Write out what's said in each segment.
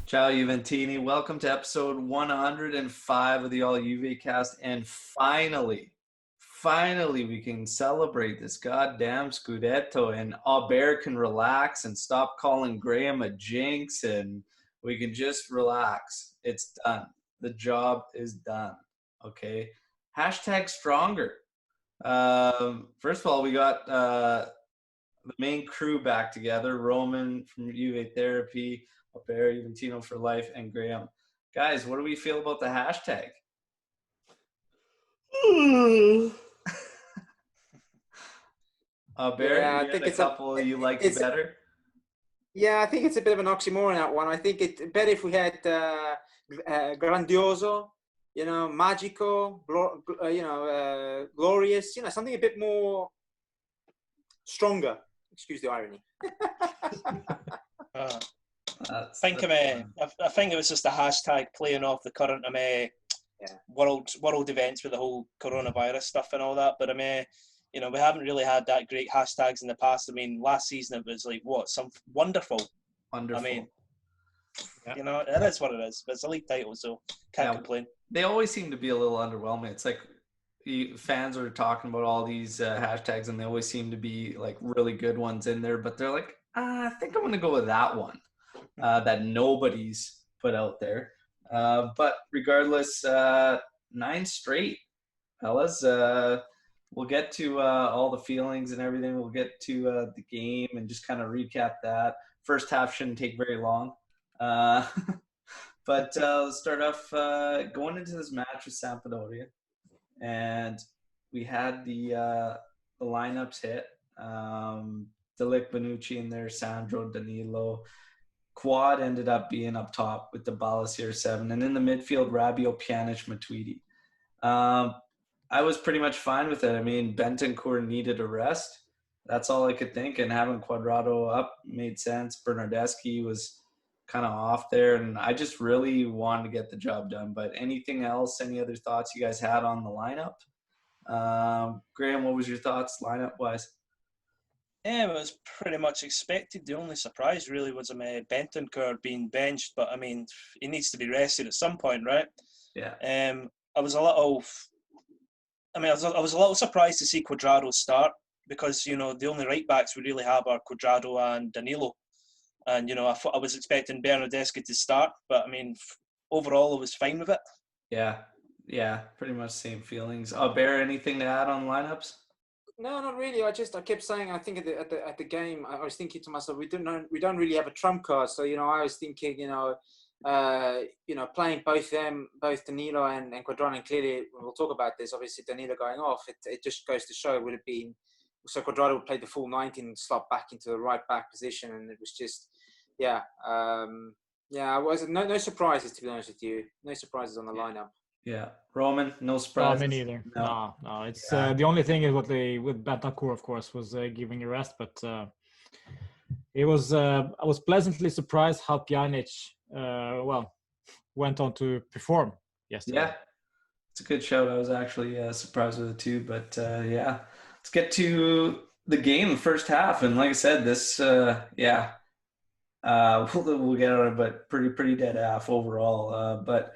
Ciao Juventini, welcome to episode 105 of the All Juve cast, and finally we can celebrate this goddamn scudetto, and Auber can relax and stop calling Graeme a jinx, and we can just relax. It's done. The job is done. Okay. Hashtag stronger. First of all, we got the main crew back together. Roman from Juve Therapy, Auber, Juventino for Life, and Graeme. Guys, what do we feel about the hashtag? Auber, Yeah, I you think had a it's couple you liked it's better? yeah, I think it's a bit of an oxymoron, that one. I think it's better if we had grandioso, magico, glorious, something a bit more stronger. Excuse the irony. I think it was just a hashtag playing off the current world events with the whole coronavirus stuff and all that. But we haven't really had that great hashtags in the past. I mean, last season it was like some wonderful. Wonderful. I mean, it is what it is. But it's a league title, so can't complain. They always seem to be a little underwhelming. It's like fans are talking about all these hashtags, and they always seem to be like really good ones in there. But they're like, I think I'm going to go with that one that nobody's put out there. But regardless, 9 straight, fellas. We'll get to all the feelings and everything. We'll get to the game and just kind of recap that. First half shouldn't take very long. But let's start off going into this match with Sampdoria. And we had the lineups hit. Delect, Bonucci in there, Sandro, Danilo. Quad ended up being up top with the Balasir 7. And in the midfield, Rabiot, Pjanic, Matuidi. I was pretty much fine with it. I mean, Bentancur needed a rest. That's all I could think. And having Cuadrado up made sense. Bernardeschi was kind of off there. And I just really wanted to get the job done. But anything else, any other thoughts you guys had on the lineup? Graeme, what was your thoughts lineup-wise? Yeah, it was pretty much expected. The only surprise really was Bentancur being benched. But, I mean, he needs to be rested at some point, right? Yeah. I was a little surprised to see Cuadrado start because, the only right-backs we really have are Cuadrado and Danilo. And, I was expecting Bernardeschi to start, but, I mean, overall I was fine with it. Yeah, pretty much same feelings. Bear, anything to add on lineups? No, not really. I kept saying, I think at the game, I was thinking to myself, we don't really have a trump card. So, I was thinking, playing both Danilo and Cuadrado, and clearly we'll talk about this. Obviously, Danilo going off, it just goes to show it would have been. So Cuadrado played the full 90 and slot back into the right back position, and it was just, I was no surprises, to be honest with you. No surprises on the lineup. Yeah, Roman, no surprises. No, me neither. No. It's the only thing is with Bentancur, of course, was giving a rest, but it was. I was pleasantly surprised how Pjanic, went on to perform yesterday. Yeah, it's a good shout. I was actually surprised with it too, but let's get to the game, the first half, and like I said, this we'll get on it, but pretty dead half overall. But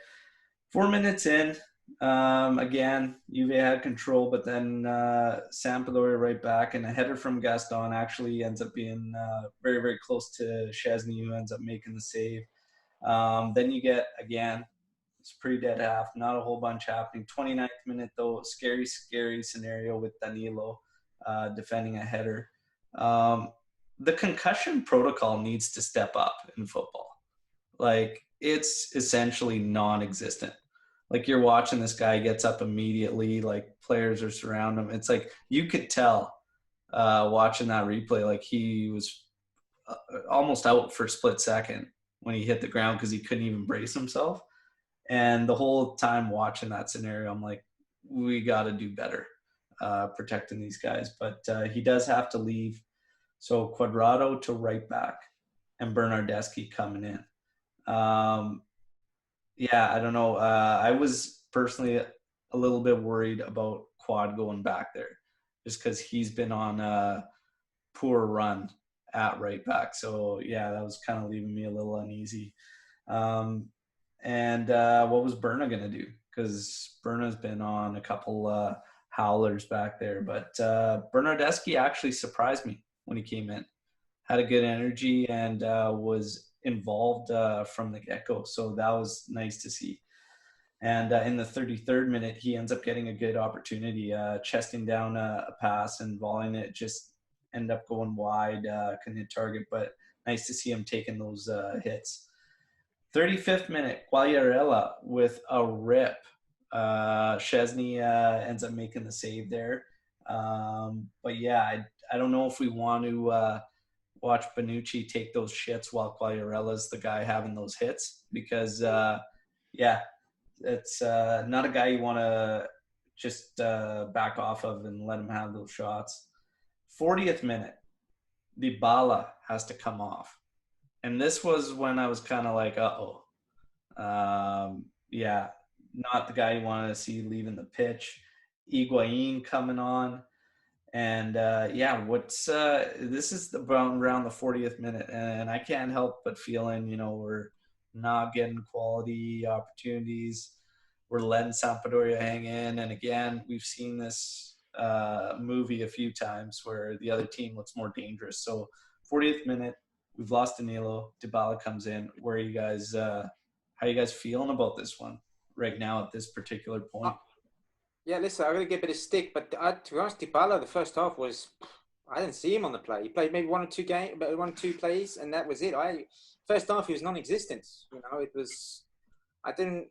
4 minutes in, again, Juve had control, but then Sampdoria right back, and a header from Gaston actually ends up being very, very close to Szczesny, who ends up making the save. Then you get, again, it's a pretty dead half, not a whole bunch happening. 29th minute, though, scary scenario with Danilo defending a header. The concussion protocol needs to step up in football. Like, it's essentially non-existent. Like, you're watching this guy gets up immediately, like players are surrounding him. It's like you could tell watching that replay, like he was almost out for a split second when he hit the ground because he couldn't even brace himself. And the whole time watching that scenario, I'm like, we got to do better protecting these guys. But he does have to leave. So Cuadrado to right back and Bernardeschi coming in. I don't know. I was personally a little bit worried about Quad going back there just because he's been on a poor run at right back. So, that was kind of leaving me a little uneasy. And what was Berna going to do? Because Berna's been on a couple howlers back there. But Bernardeschi actually surprised me when he came in. Had a good energy and was involved from the get-go. So that was nice to see. And in the 33rd minute, he ends up getting a good opportunity, chesting down a pass and volleying it. Just end up going wide, couldn't hit target, but nice to see him taking those hits. 35th minute, Quagliarella with a rip. Szczesny ends up making the save there. But yeah, I don't know if we want to watch Bonucci take those shits while Quagliarella's the guy having those hits, because yeah, it's not a guy you want to just back off of and let him have those shots. 40th minute, Dybala has to come off. And this was when I was kind of like, uh-oh. Yeah, not the guy you wanted to see leaving the pitch. Higuain coming on. And yeah, this is around the 40th minute. And I can't help but feeling, we're not getting quality opportunities. We're letting Sampdoria hang in. And again, we've seen this movie a few times where the other team looks more dangerous. So 40th minute, we've lost Danilo. Dybala comes in. Where are you guys? How are you guys feeling about this one right now at this particular point? Yeah, listen, I'm going to get a bit of stick, but to be honest, Dybala, the first half I didn't see him on the play. He played maybe one or two plays, and that was it. First half, he was non-existent. I didn't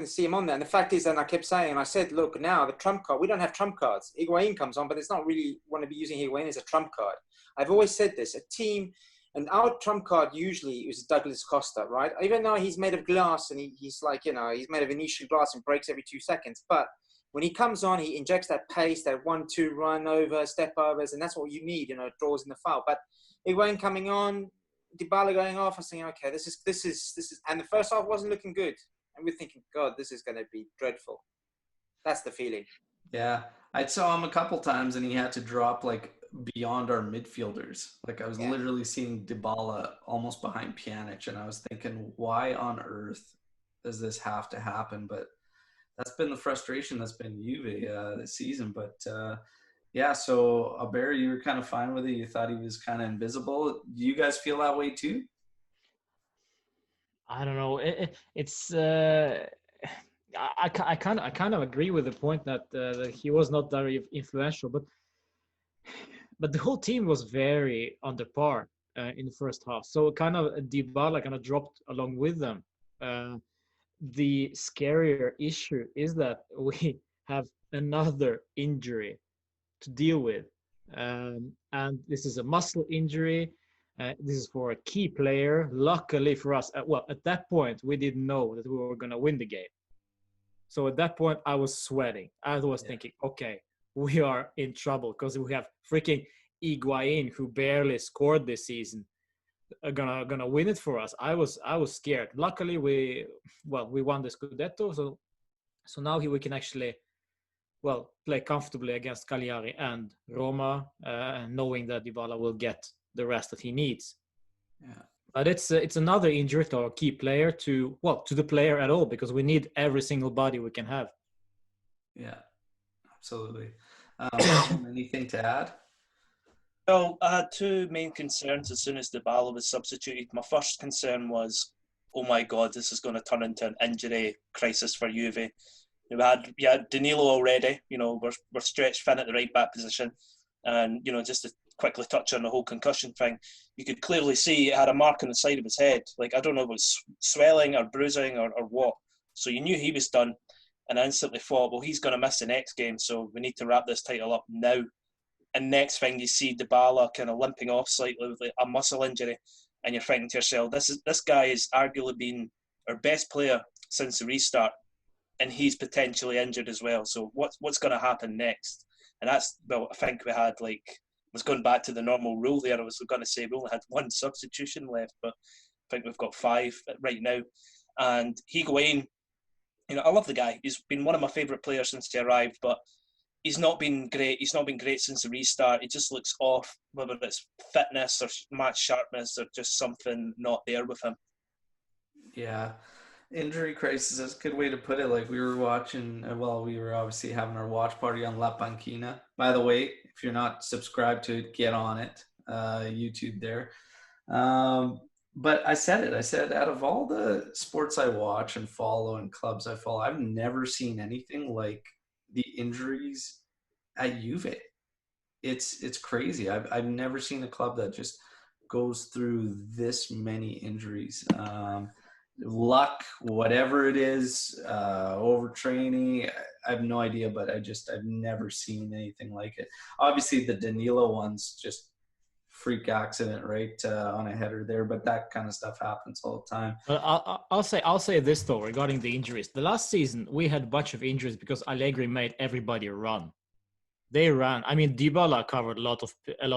see him on there. And the fact is, and I kept saying, and I said, look, now the trump card, we don't have trump cards. Higuain comes on, but it's not really want to be using Higuain as a trump card. I've always said this, a team, and our trump card usually is Douglas Costa, right? Even though he's made of glass and he's like, he's made of Venetian glass and breaks every 2 seconds. But when he comes on, he injects that pace, that 1-2 run over, step overs, and that's what you need, draws in the foul. But Higuain coming on, Dybala going off, I was thinking, okay, this is, and the first half wasn't looking good. And we're thinking, God, this is going to be dreadful. That's the feeling. Yeah. I saw him a couple times and he had to drop beyond our midfielders. I was literally seeing Dybala almost behind Pjanic, and I was thinking, why on earth does this have to happen? But that's been the frustration that's been Juve this season. But yeah, so Auber, you were kind of fine with it. You thought he was kind of invisible. Do you guys feel that way too? I don't know. It's I kind of agree with the point that he was not very influential, but the whole team was very under par in the first half. So kind of Dybala kind of dropped along with them. The scarier issue is that we have another injury to deal with, and this is a muscle injury. This is for a key player. Luckily for us, at that point, we didn't know that we were going to win the game. So at that point, I was sweating. I was thinking, okay, we are in trouble because we have freaking Higuain, who barely scored this season, gonna win it for us. I was scared. Luckily, we won the scudetto, so now we can actually play comfortably against Cagliari and Roma, knowing that Dybala will get the rest that he needs. Yeah. But it's another injury to our key player, to the player at all, because we need every single body we can have. Yeah, absolutely. Anything to add? Well, I had two main concerns as soon as Dybala was substituted. My first concern was, oh my God, this is going to turn into an injury crisis for Juve. We had Danilo already. We're stretched thin at the right back position, and just to quickly touch on the whole concussion thing, you could clearly see it had a mark on the side of his head. I don't know if it was swelling or bruising or what. So you knew he was done, and I instantly thought, well, he's going to miss the next game, so we need to wrap this title up now. And next thing, you see Dybala kind of limping off slightly with a muscle injury, and you're thinking to yourself, this guy has arguably been our best player since the restart, and he's potentially injured as well. So what's going to happen next? And I think we had was going back to the normal rule there. I was going to say we only had one substitution left, but I think we've got 5 right now. And Higuain, I love the guy. He's been one of my favourite players since he arrived, but he's not been great. He's not been great since the restart. He just looks off, whether it's fitness or match sharpness or just something not there with him. Yeah. Injury crisis, that's a good way to put it. Like we were watching, we were obviously having our watch party on La Panquina. By the way, if you're not subscribed to it, get on it. YouTube there. But I said it. I said, out of all the sports I watch and follow and clubs I follow, I've never seen anything like the injuries at Juve. It's crazy. I've never seen a club that just goes through this many injuries. Luck, whatever it is, overtraining, I have no idea, but I've never seen anything like it. Obviously, the Danilo one's just freak accident, right, on a header there, but that kind of stuff happens all the time. Well, I'll say this though regarding the injuries. The last season we had a bunch of injuries because Allegri made everybody run. They ran. I mean, Dybala covered a lot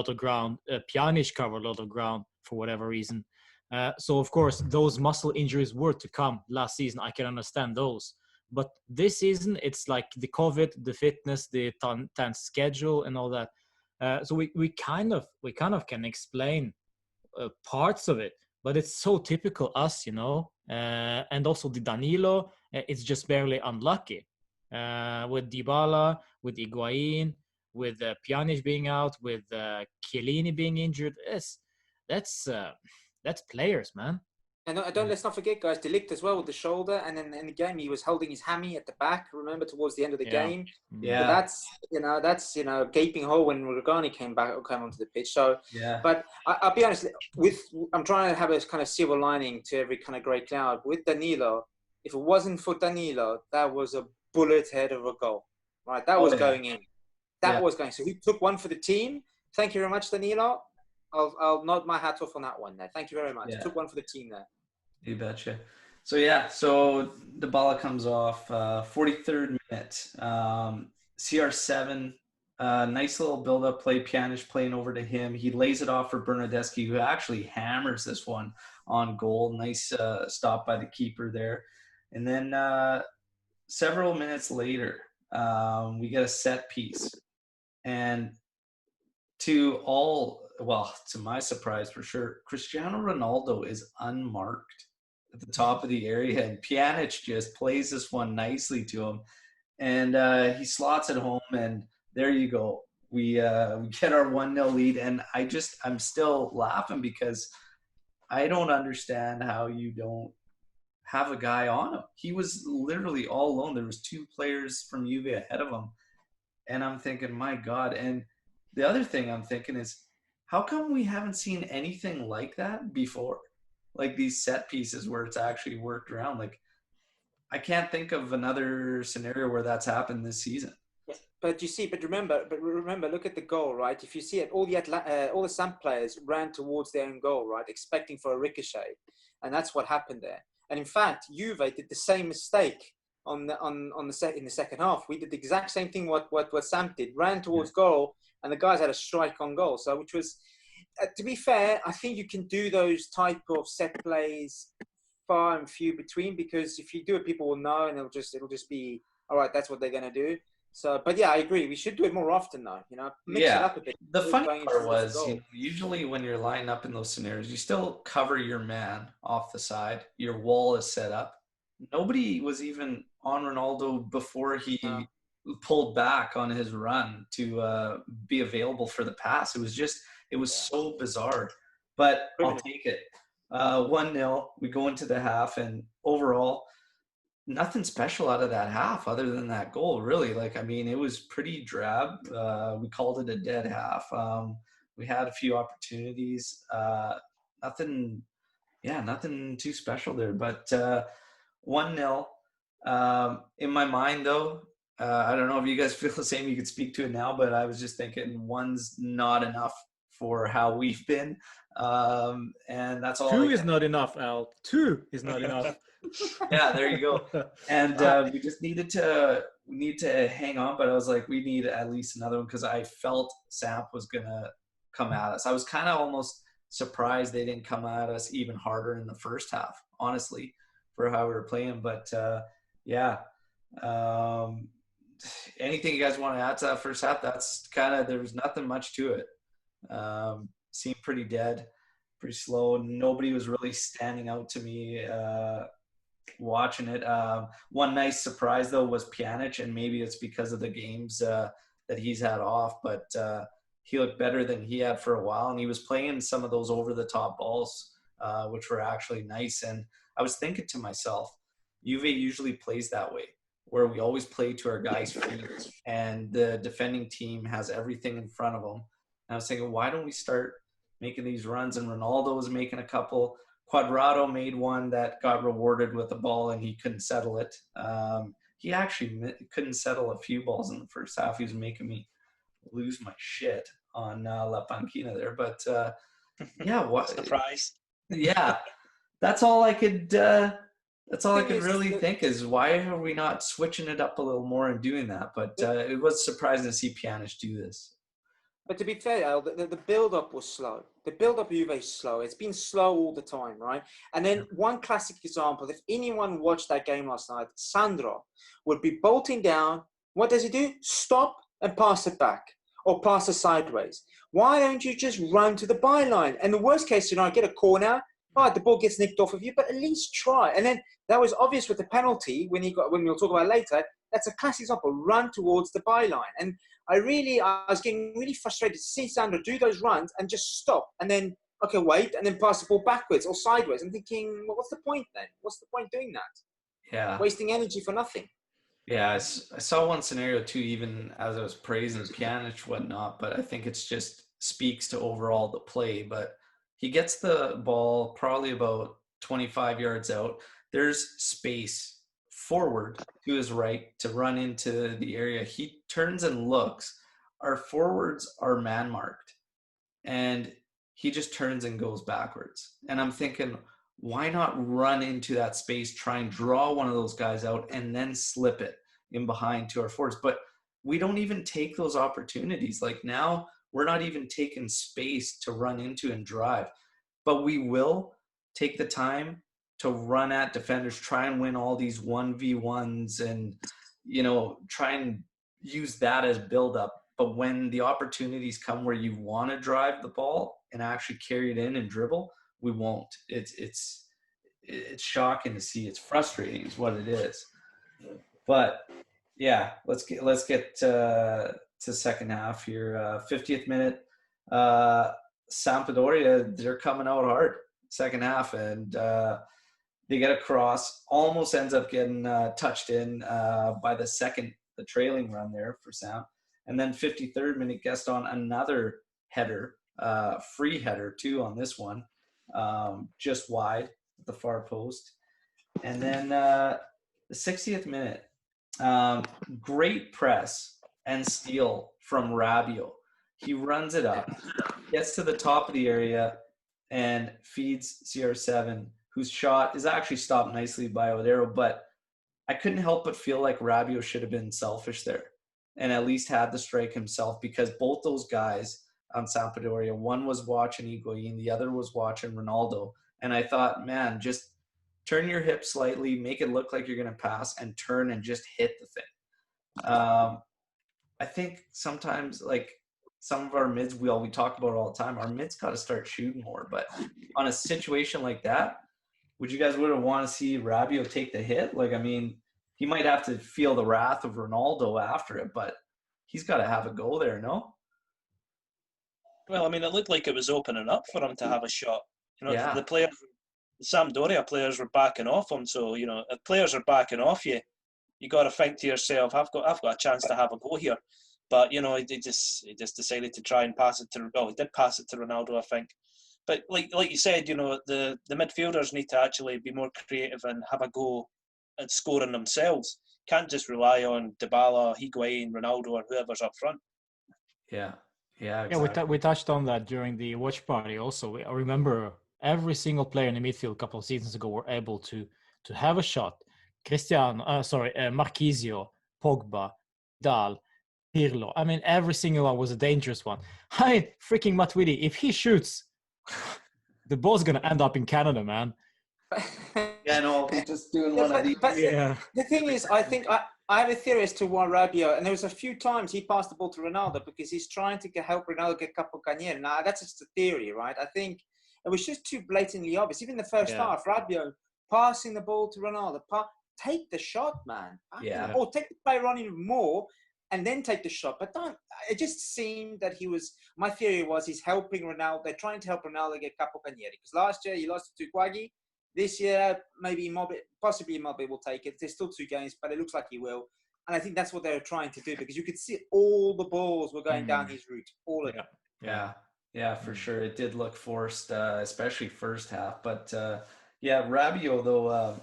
of ground. Pjanic covered a lot of ground for whatever reason. So of course those muscle injuries were to come last season. I can understand those, but this season it's like the COVID, the fitness, the tense schedule, and all that. So we kind of can explain parts of it, but it's so typical us, and also the Danilo, it's just barely unlucky. With Dybala, with Higuain, with Pjanic being out, with Chiellini being injured, that's players, man. And let's not forget, guys, Delect as well with the shoulder, and then in the game he was holding his hammy at the back. Remember, towards the end of the game. Yeah. So that's gaping hole when Rugani came onto the pitch. So yeah. But I'll be honest, I'm trying to have a kind of silver lining to every kind of grey cloud. With Danilo, if it wasn't for Danilo, that was a bullet head of a goal, right? That was going in. That was going. So he took one for the team. Thank you very much, Danilo. I'll nod my hat off on that one there. Thank you very much. Took one for the team there. You betcha. So Dybala comes off 43rd minute. CR7, nice little build-up play. Pjanic playing over to him. He lays it off for Bernardeschi, who actually hammers this one on goal. Nice stop by the keeper there. And then several minutes later, we get a set piece. And to my surprise for sure, Cristiano Ronaldo is unmarked at the top of the area, and Pjanic just plays this one nicely to him, and he slots it home, and there you go. We get our 1-0 lead, and I'm still laughing because I don't understand how you don't have a guy on him. He was literally all alone. There was 2 players from Juve ahead of him, and I'm thinking, my God. And the other thing I'm thinking is, how come we haven't seen anything like that before? Like these set pieces where it's actually worked around. Like, I can't think of another scenario where that's happened this season. But remember, look at the goal, right? If you see it, all the Samp players ran towards their own goal, right, expecting for a ricochet, and that's what happened there. And in fact, Juve did the same mistake in the second half. We did the exact same thing what Samp did, ran towards goal, and the guys had a strike on goal. So, which was, to be fair, I think you can do those type of set plays far and few between, because if you do it, people will know, and it'll just be all right. That's what they're gonna do. So, but yeah, I agree. We should do it more often, though. Mix it up a bit. The funny part was, usually when you're lining up in those scenarios, you still cover your man off the side. Your wall is set up. Nobody was even on Ronaldo before he pulled back on his run to be available for the pass. It was so bizarre, but I'll take it. 1-0, we go into the half, and overall, nothing special out of that half other than that goal, really. It was pretty drab. We called it a dead half. We had a few opportunities. Nothing too special there, but 1-0. In my mind, though, I don't know if you guys feel the same. You could speak to it now, but I was just thinking 1's not enough for how we've been. And that's all. 2 is not enough, Al. 2 is not enough. Yeah, there you go. And we just need to hang on, but I was like, we need at least another one, because I felt Samp was gonna come at us. I was kind of almost surprised they didn't come at us even harder in the first half, honestly, for how we were playing. But anything you guys want to add to that first half? That's there was nothing much to it. Seemed pretty dead. pretty slow. Nobody was really standing out to me watching it. One nice surprise though was Pjanic, and maybe it's because of the games that he's had off, but he looked better than he had for a while, and he was playing some of those over-the-top balls, which were actually nice. And I was thinking to myself, Juve usually plays that way, where we always play to our guys' feet, and the defending team has everything in front of them. And I was thinking, why don't we start making these runs? And Ronaldo was making a couple. Cuadrado made one that got rewarded with the ball, and he couldn't settle it. He actually couldn't settle a few balls in the first half. He was making me lose my shit on La Panquina there. But yeah, what surprise? Yeah, that's all I could. That's all I could really think is, why are we not switching it up a little more and doing that? But it was surprising to see Pjanic do this. But to be fair, Al, the build-up was slow. The build-up of Juve is slow. It's been slow all the time, right? And then one classic example, if anyone watched that game last night, Sandro would be bolting down. What does he do? Stop and pass it back, or pass it sideways. Why don't you just run to the byline? And the worst case scenario, get a corner. All right, the ball gets nicked off of you, but at least try. And then that was obvious with the penalty when we'll talk about it later. That's a classic example. Run towards the byline. And I was getting really frustrated to see Sandro do those runs and just stop. And then, okay, wait, and then pass the ball backwards or sideways. I'm thinking, well, what's the point then? What's the point doing that? Yeah. Wasting energy for nothing. Yeah, I saw one scenario too, even as I was praising Pjanic, whatnot, but I think it's just speaks to overall the play. But he gets the ball probably about 25 yards out. There's space forward to his right to run into the area. He turns and looks. Our forwards are man marked, and he just turns and goes backwards. And I'm thinking, why not run into that space, try and draw one of those guys out, and then slip it in behind to our forwards? But we don't even take those opportunities. Like, now we're not even taking space to run into and drive, but we will take the time to run at defenders, try and win all these 1v1s, and, try and use that as build-up. But when the opportunities come where you want to drive the ball and actually carry it in and dribble, we won't. It's shocking to see. It's frustrating is what it is. But yeah, let's get to second half here. 50th minute, Sampdoria, they're coming out hard second half, and they get a cross, almost ends up getting touched in by the trailing run there for Sam. And then 53rd minute, Gaston, another header, free header too on this one, just wide at the far post. And then the 60th minute, great press and steal from Rabiot. He runs it up, gets to the top of the area, and feeds CR7, whose shot is actually stopped nicely by Odero. But I couldn't help but feel like Rabiot should have been selfish there and at least had the strike himself, because both those guys on Sampdoria, one was watching Higuain, the other was watching Ronaldo. And I thought, man, just turn your hip slightly, make it look like you're going to pass, and turn and just hit the thing. I think sometimes, like, some of our mids, we talk about it all the time, our mids got to start shooting more. But on a situation like that, would you guys want to see Rabiot take the hit? Like, I mean, he might have to feel the wrath of Ronaldo after it, but he's got to have a go there, no? Well, I mean, it looked like it was opening up for him to have a shot. Yeah. The Sampdoria players were backing off him. So, if players are backing off you, you got to think to yourself, I've got a chance to have a go here. But, he just decided to try and pass it to, he did pass it to Ronaldo, I think. But like you said, the midfielders need to actually be more creative and have a go at scoring themselves. Can't just rely on Dybala, Higuain, Ronaldo, or whoever's up front. Yeah, exactly. Yeah, we touched on that during the watch party also. I remember every single player in the midfield a couple of seasons ago were able to have a shot. Marquisio, Pogba, Dal, Pirlo. I mean, every single one was a dangerous one. I mean, freaking Matuidi, if he shoots, the ball's going to end up in Canada, man. Yeah, no, I'll be just doing one of these. The thing is, I think I have a theory as to why Rabiot, and there was a few times he passed the ball to Ronaldo because he's trying to help Ronaldo get Capo Cañera. Now, that's just a theory, right? I think It was just too blatantly obvious. Even the first half, Rabiot passing the ball to Ronaldo. Take the shot, man. Yeah. Or take the player on even more and then take the shot. But don't. It just seemed that he was. My theory was he's helping Ronaldo. They're trying to help Ronaldo get Capocannoniere because last year he lost to Quaggy. This year maybe possibly Immobile will take it. There's still 2 games, but it looks like he will. And I think that's what they were trying to do because you could see all the balls were going down his route, all of them. Yeah, for sure. It did look forced, especially first half. But Rabiot though,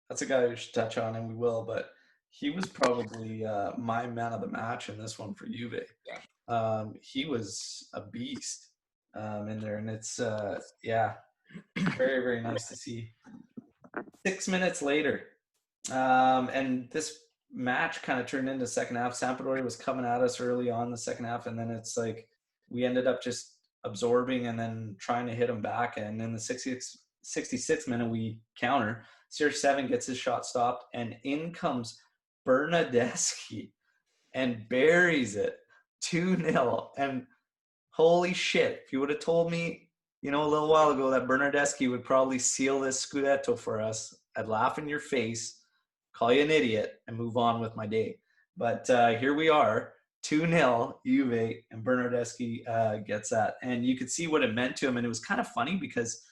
that's a guy we should touch on, and we will. But he was probably my man of the match in this one for Juve. Yeah. He was a beast in there, and it's very, very nice to see. 6 minutes later, and this match kind of turned into second half. Sampdoria was coming at us early on the second half, and then it's like we ended up just absorbing and then trying to hit them back. And in the 66th minute, we counter. CR7 gets his shot stopped, and in comes Bernardeschi and buries it 2-0. And holy shit, if you would have told me, a little while ago that Bernardeschi would probably seal this scudetto for us, I'd laugh in your face, call you an idiot, and move on with my day. But here we are, 2-0, Juve, and Bernardeschi gets that. And you could see what it meant to him. And it was kind of funny because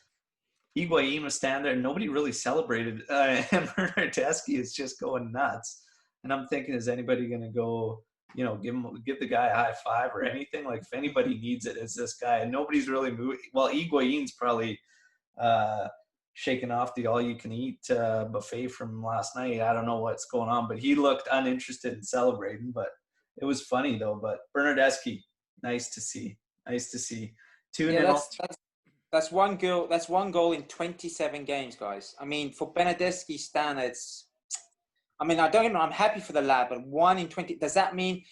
Higuain was standing there and nobody really celebrated. And Bernardeschi is just going nuts. And I'm thinking, is anybody going to go, give the guy a high five or anything? Like, if anybody needs it, it's this guy. And nobody's really moving. Well, Higuain's probably shaking off the all-you-can-eat buffet from last night. I don't know what's going on, but he looked uninterested in celebrating. But it was funny, though. But Bernardeschi, nice to see. 2-0. That's one goal. That's one goal in 27 games, guys. I mean, for Bernardeschi standards, I don't get me wrong, I'm happy for the lad, but 1 in 20. Does that mean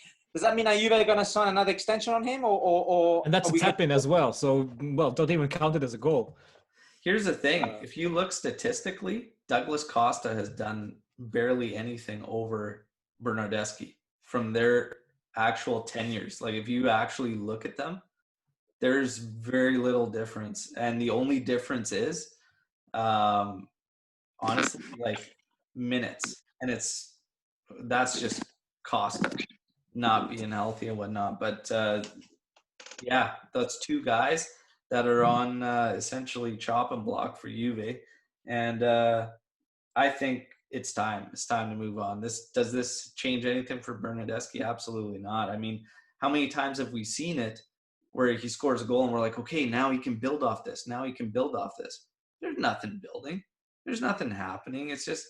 are you going to sign another extension on him, or and that's a tap in as well? So don't even count it as a goal. Here's the thing: if you look statistically, Douglas Costa has done barely anything over Bernardeschi from their actual tenures. Like, if you actually look at them, there's very little difference. And the only difference is, honestly, like minutes. And that's just Costa not being healthy and whatnot. But that's 2 guys that are on essentially chopping block for Juve. And I think it's time. It's time to move on. Does this change anything for Bernardeschi? Absolutely not. I mean, how many times have we seen it where he scores a goal and we're like, okay, now he can build off this. There's nothing building. There's nothing happening. It's just,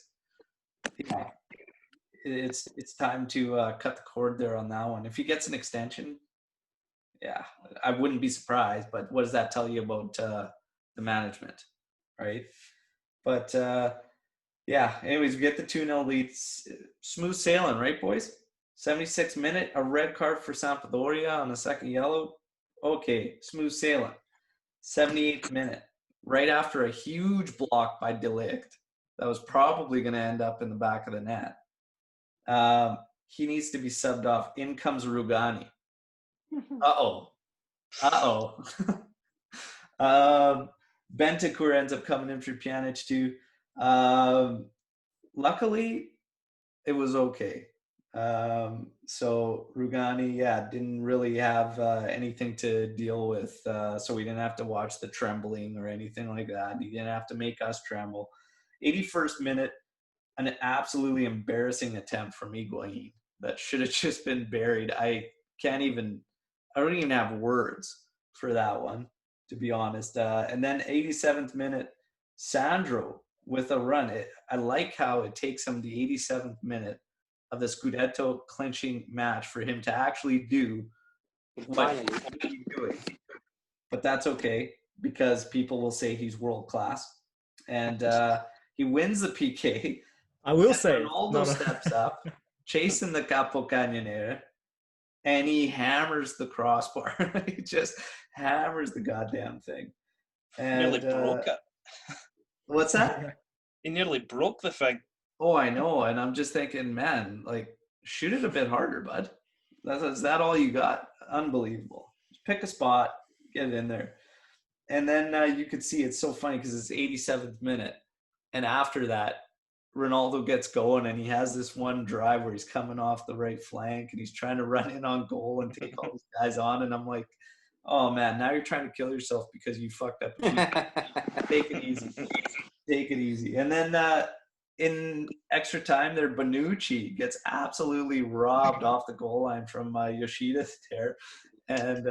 it's time to cut the cord there on that one. If he gets an extension, I wouldn't be surprised. But what does that tell you about the management, right? But anyways, we get the 2-0 lead. Smooth sailing, right, boys? 76th minute, a red card for Sampdoria on the second yellow. Okay, smooth sailing. 78th minute, right after a huge block by Delect that was probably going to end up in the back of the net. He needs to be subbed off. In comes Rugani. Bentancur ends up coming in for Pjanic too. Luckily, it was okay. So Rugani, didn't really have anything to deal with. So we didn't have to watch the trembling or anything like that. He didn't have to make us tremble. 81st minute, an absolutely embarrassing attempt from Higuain that should have just been buried. I don't even have words for that one, to be honest. And then 87th minute, Sandro with a run. I like how it takes him the 87th minute of the Scudetto clinching match for him to actually do what he's doing. But that's okay, because people will say he's world class. And he wins the PK. I will say. Ronaldo steps up, chasing the Capocannoniere, and he hammers the crossbar. He just hammers the goddamn thing. And nearly broke it. What's that? He nearly broke the thing. Oh, I know. And I'm just thinking, man, like, shoot it a bit harder, bud. Is that all you got? Unbelievable. Just pick a spot, get it in there. And then you could see it's so funny because it's 87th minute. And after that, Ronaldo gets going and he has this one drive where he's coming off the right flank and he's trying to run in on goal and take all these guys on. And I'm like, oh man, now you're trying to kill yourself because you fucked up. Take it easy. Take it easy. And then in extra time there, Bonucci gets absolutely robbed off the goal line from Yoshida there. And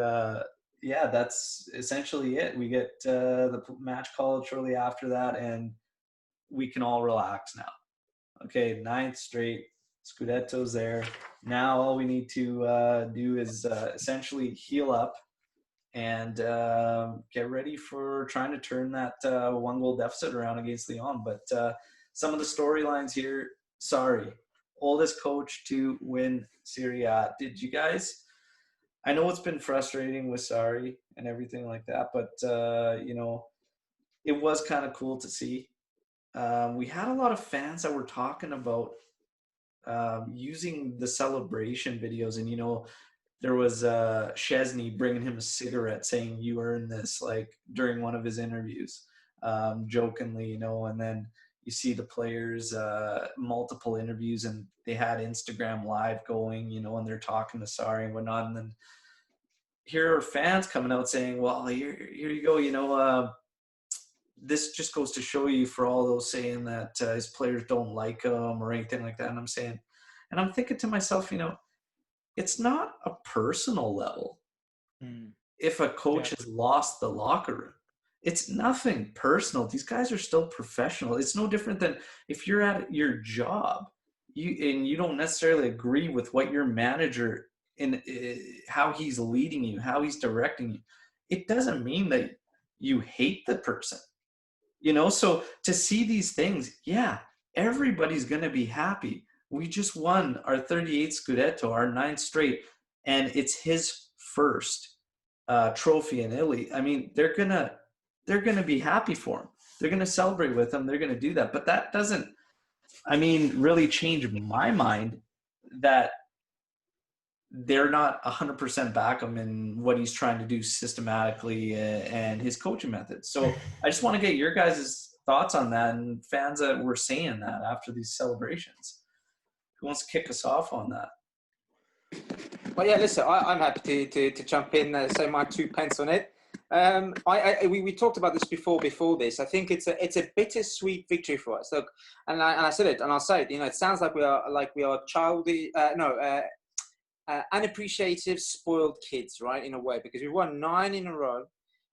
yeah, that's essentially it. We get the match called shortly after that, and we can all relax now. Okay, 9th straight, Scudetto's there. Now all we need to do is essentially heal up and get ready for trying to turn that 1-goal deficit around against Lyon. But some of the storylines here, Sarri, oldest coach to win serieA. Did you guys, I know it's been frustrating with Sarri and everything like that, but you know, it was kind of cool to see. We had a lot of fans that were talking about using the celebration videos, and you know, there was Chesney bringing him a cigarette saying you earned this, like during one of his interviews, jokingly, you know. And then you see the players, multiple interviews, and they had Instagram live going, you know, and they're talking to Sarri and whatnot. And then here are fans coming out saying, well, here you go, you know, this just goes to show you, for all those saying that his players don't like him or anything like that. And I'm thinking to myself, you know, it's not a personal level. If a coach has lost the locker room, it's nothing personal. These guys are still professional. It's no different than if you're at your job, you don't necessarily agree with what your manager in how he's leading you, how he's directing you. It doesn't mean that you hate the person. You know, so to see these things, yeah, everybody's going to be happy. We just won our 38th Scudetto, our 9th straight, and it's his first trophy in Italy. I mean, they're gonna be happy for him. They're gonna celebrate with him. They're gonna do that. But that doesn't, I mean, really change my mind that they're not 100% back him in what he's trying to do systematically and his coaching methods. So I just want to get your guys' thoughts on that, and fans that were saying that after these celebrations. Who wants to kick us off on that? Well, yeah, listen, I'm happy to jump in, say my 2 pence on it. We talked about this before this. I think it's a bittersweet victory for us. Look, and I said it, and I'll say it. You know, it sounds like we are childish, unappreciative, spoiled kids, right? In a way, because we won 9 in a row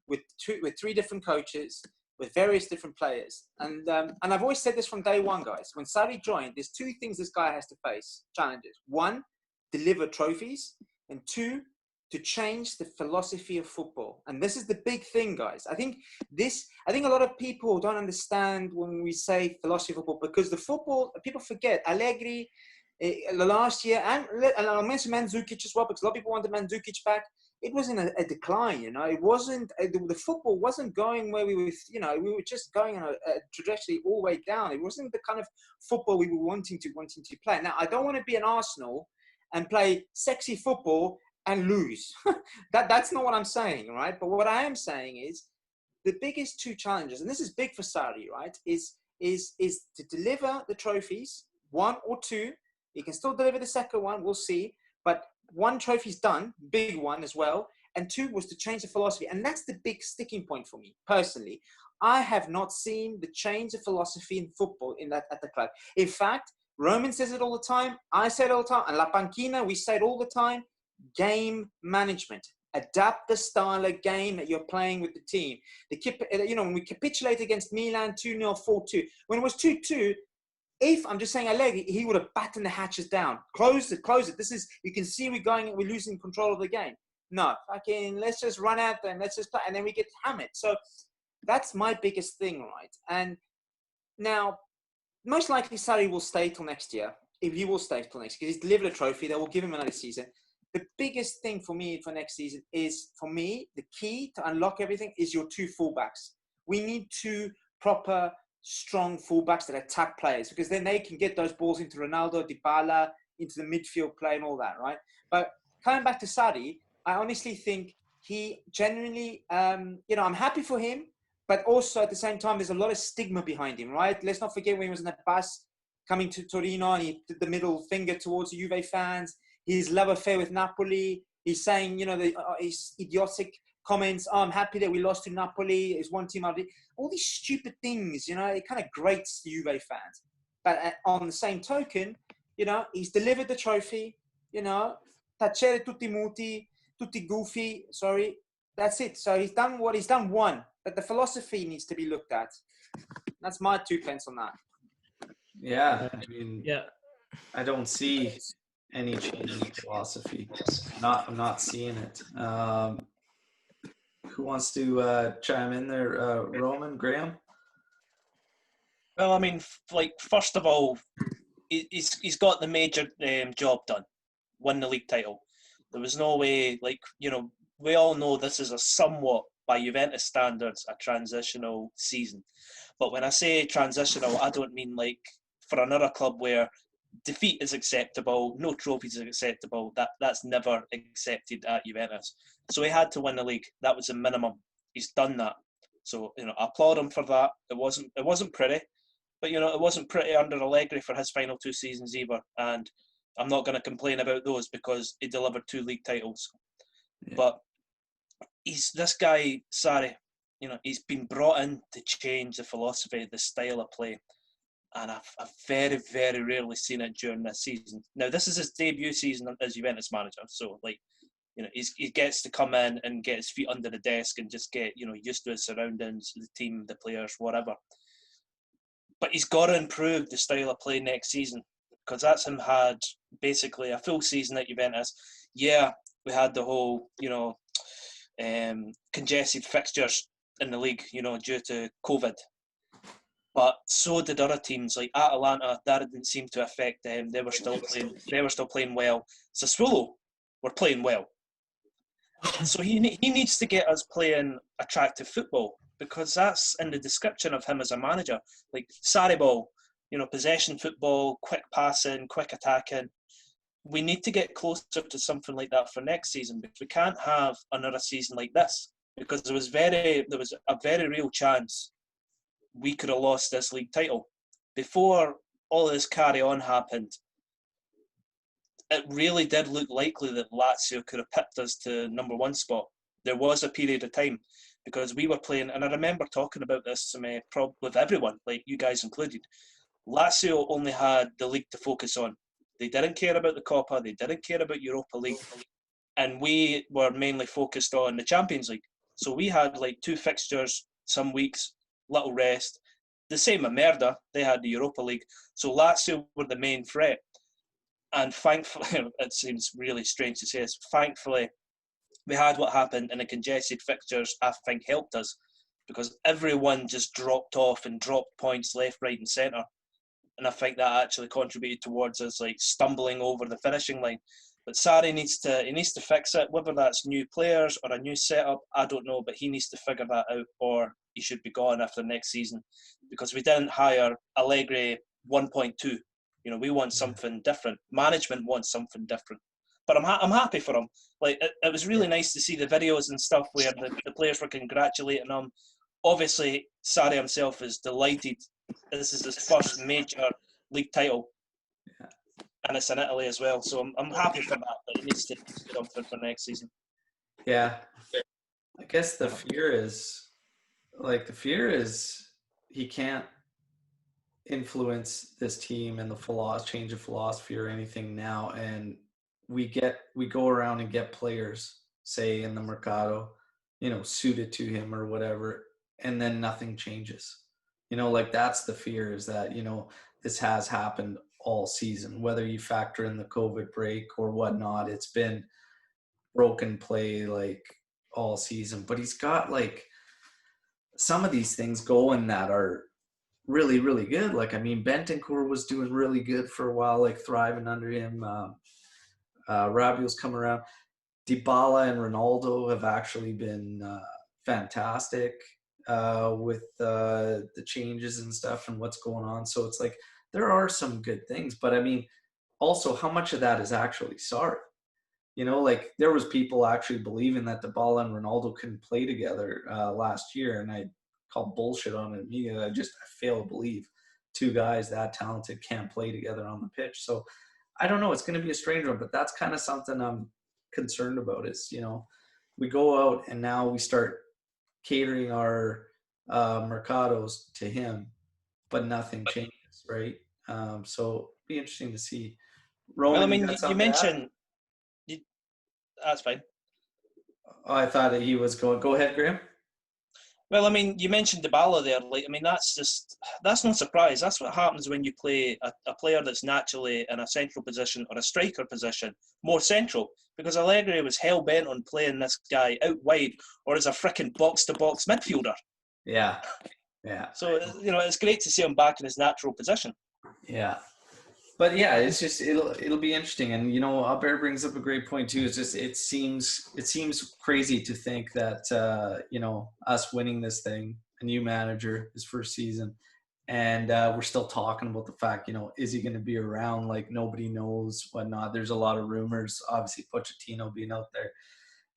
with 3 different coaches, with various different players. And I've always said this from day one, guys. When Sarri joined, there's 2 things this guy has to face, challenges. 1, deliver trophies, and 2, to change the philosophy of football. And this is the big thing, guys. I think a lot of people don't understand when we say philosophy of football, because the football, people forget, Allegri, last year, and I'll mention Mandzukic as well, because a lot of people wanted Mandzukic back. It was in a decline, you know. It wasn't, the football wasn't going where we were, you know, we were just going on a trajectory all the way down. It wasn't the kind of football we were wanting to play. Now, I don't want to be an Arsenal and play sexy football and lose. That's not what I'm saying, right? But what I am saying is the biggest 2 challenges, and this is big for Sarri, right, is to deliver the trophies, 1 or 2. He can still deliver the second one, we'll see. But 1 trophy's done, big one as well. And 2 was to change the philosophy. And that's the big sticking point for me, personally. I have not seen the change of philosophy in football at the club. In fact, Roman says it all the time. I say it all the time. And La Panchina, we say it all the time. Game management. Adapt the style of game that you're playing with the team. You know, when we capitulate against Milan 2-0, 4-2. When it was 2-2, if I'm just saying Allegri, he would have battened the hatches down. Close it. This is, you can see we're losing control of the game. No, let's just run out there and let's just play. And then we get hammered. So that's my biggest thing, right? And now, most likely Sarri will stay till next year. If he will stay till next year, because he's delivered a trophy, they will give him another season. The biggest thing for me for next season is, for me, the key to unlock everything is your 2 fullbacks. We need 2 proper, strong fullbacks that attack players, because then they can get those balls into Ronaldo, Dybala, into the midfield play and all that, right? But coming back to Sarri, I honestly think he genuinely, I'm happy for him, but also at the same time, there's a lot of stigma behind him, right? Let's not forget when he was in the bus coming to Torino and he did the middle finger towards the Juve fans, his love affair with Napoli. He's saying, his idiotic comments, I'm happy that we lost to Napoli. It's one team. All these stupid things, it kind of grates the Juve fans. But on the same token, he's delivered the trophy, tacere tutti muti, tutti goofy, sorry. That's it. So he's done what he's done, one. But the philosophy needs to be looked at. That's my 2 pence on that. Yeah, I mean, Yeah. I don't see any change in philosophy. I'm not seeing it. Who wants to chime in there? Roman, Graeme? Well, I mean, first of all, he's got the major job done, won the league title. There was no way, we all know this is a somewhat, by Juventus standards, a transitional season. But when I say transitional, I don't mean for another club where defeat is acceptable, no trophies is acceptable. That's never accepted at Juventus. So he had to win the league. That was the minimum. He's done that. So I applaud him for that. It wasn't pretty, but it wasn't pretty under Allegri for his final 2 seasons either. And I'm not going to complain about those because he delivered 2 league titles. Yeah. But this guy, Sarri, he's been brought in to change the philosophy, the style of play. And I've very, very rarely seen it during this season. Now, this is his debut season as Juventus manager. So, he gets to come in and get his feet under the desk and just get, used to his surroundings, the team, the players, whatever. But he's got to improve the style of play next season because that's him had basically a full season at Juventus. Yeah, we had the whole, congested fixtures in the league, due to COVID. But so did other teams like Atalanta. That didn't seem to affect them. They were still playing well. Sassuolo were playing well. So he needs to get us playing attractive football because that's in the description of him as a manager. Like Sarri ball, possession football, quick passing, quick attacking. We need to get closer to something like that for next season because we can't have another season like this because there was a very real chance we could have lost this league title. Before all this carry on happened, it really did look likely that Lazio could have pipped us to number 1 spot. There was a period of time because we were playing, and I remember talking about this with everyone, like you guys included. Lazio only had the league to focus on. They didn't care about the Coppa, they didn't care about Europa League, and we were mainly focused on the Champions League. So we had 2 fixtures, some weeks, little rest. The same at Merda, they had the Europa League. So Lazio were the main threat. And thankfully, it seems really strange to say this, thankfully, we had what happened in the congested fixtures, I think helped us because everyone just dropped off and dropped points left, right and centre. And I think that actually contributed towards us stumbling over the finishing line. But Sarri needs to fix it, whether that's new players or a new setup, I don't know, but he needs to figure that out or he should be gone after next season because we didn't hire Allegri 1.2. We want something different. Management wants something different. But I'm happy for him. It was really nice to see the videos and stuff where the players were congratulating him. Obviously, Sarri himself is delighted. This is his first major league title. Yeah. And it's in Italy as well. So I'm happy for that. But he needs to get on for next season. Yeah. I guess the fear is he can't influence this team and the change of philosophy or anything now, and we go around and get players, say in the Mercado, suited to him or whatever, and then nothing changes. That's the fear, is that this has happened all season, whether you factor in the COVID break or whatnot. It's been broken play all season, but he's got some of these things going that are really, really good. Bentancur was doing really good for a while, thriving under him. Rabiot's come around. Dybala and Ronaldo have actually been fantastic with the changes and stuff and what's going on. So it's there are some good things, but also how much of that is actually Sarri? You know, like there was people actually believing that Dybala and Ronaldo couldn't play together last year, and I called bullshit on it immediately. I fail to believe two guys that talented can't play together on the pitch. So I don't know. It's going to be a strange one, but that's kind of something I'm concerned about. Is, you know, we go out and now we start catering our mercados to him, but nothing changes, right? So it'll be interesting to see. Roman, Well, I mean, got you something to add? mentioned that's fine. Oh, I thought that he was going. Go ahead, Graeme. Well, I mean, you mentioned Dybala there. Like, I mean, that's no surprise. That's what happens when you play a player that's naturally in a central position or a striker position, more central. Because Allegri was hell bent on playing this guy out wide or as a frickin' box-to-box midfielder. Yeah. So, you know, it's great to see him back in his natural position. Yeah. But yeah, it's just it'll be interesting, and you know, Auber brings up a great point too. It's just it seems crazy to think that you know, us winning this thing, a new manager, his first season, and we're still talking about the fact, you know, is he going to be around? Like nobody knows, whatnot. There's a lot of rumors. Obviously, Pochettino being out there,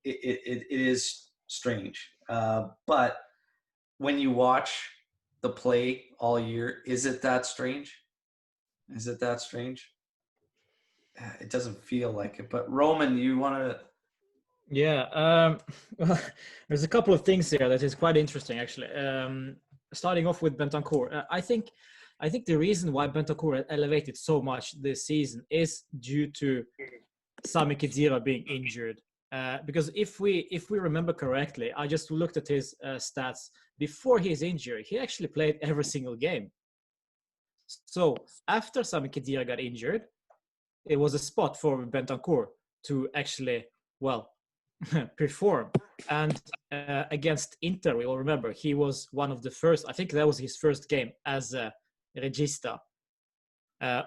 it is strange. But when you watch the play all year, is it that strange? Is it that strange? It doesn't feel like it. But Roman, you want to? Yeah, well, there's a couple of things here that is quite interesting, actually. Starting off with Bentancur, I think the reason why Bentancur elevated so much this season is due to Sami Khedira being injured. Because if we remember correctly, I just looked at his stats before his injury. He actually played every single game. So after Sami Khedira got injured, it was a spot for Bentancur to actually, well, perform. And against Inter, we all remember, he was one of the first, I think that was his first game as a regista.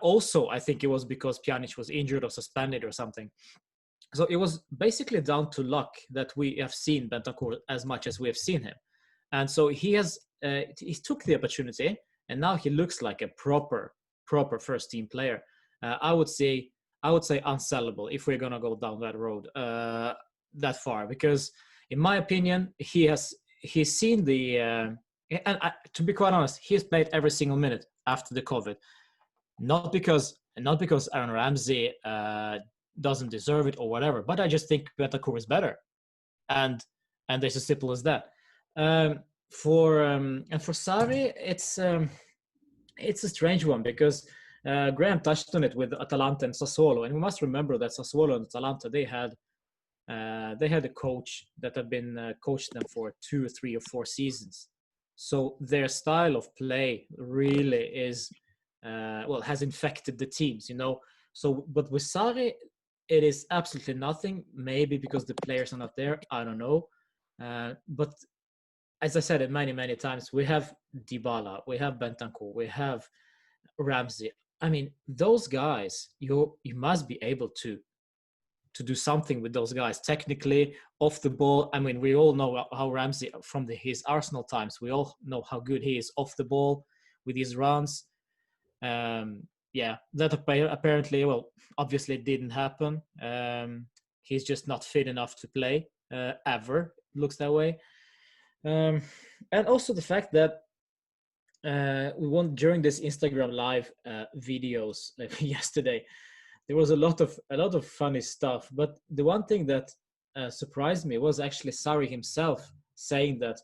Also, I think it was because Pjanic was injured or suspended or something. So it was basically down to luck that we have seen Bentancur as much as we have seen him. And so he took the opportunity, and now he looks like a proper first team player. I would say unsellable if we're gonna go down that road that far, because in my opinion he's seen the and to be quite honest, he's played every single minute after the COVID, not because Aaron Ramsey doesn't deserve it or whatever, but I just think Bentancur is better, and it's as simple as that. For Sarri, it's a strange one, because Graeme touched on it with Atalanta and Sassuolo, and we must remember that Sassuolo and Atalanta, they had a coach that had been coached them for 2 or 3 or 4 seasons. So their style of play really is has infected the teams, you know. So, but with Sarri, it is absolutely nothing. Maybe because the players are not there, I don't know. But as I said it many times, we have Dybala, we have Bentancur, we have Ramsey. I mean, those guys, you must be able to do something with those guys technically, off the ball. I mean, we all know how Ramsey, from his Arsenal times, we all know how good he is off the ball with his runs. Yeah, that apparently, well, obviously didn't happen. He's just not fit enough to play ever. Looks that way. And also the fact that we won during this Instagram live videos like yesterday. There was a lot of funny stuff, but the one thing that surprised me was actually Sarri himself saying that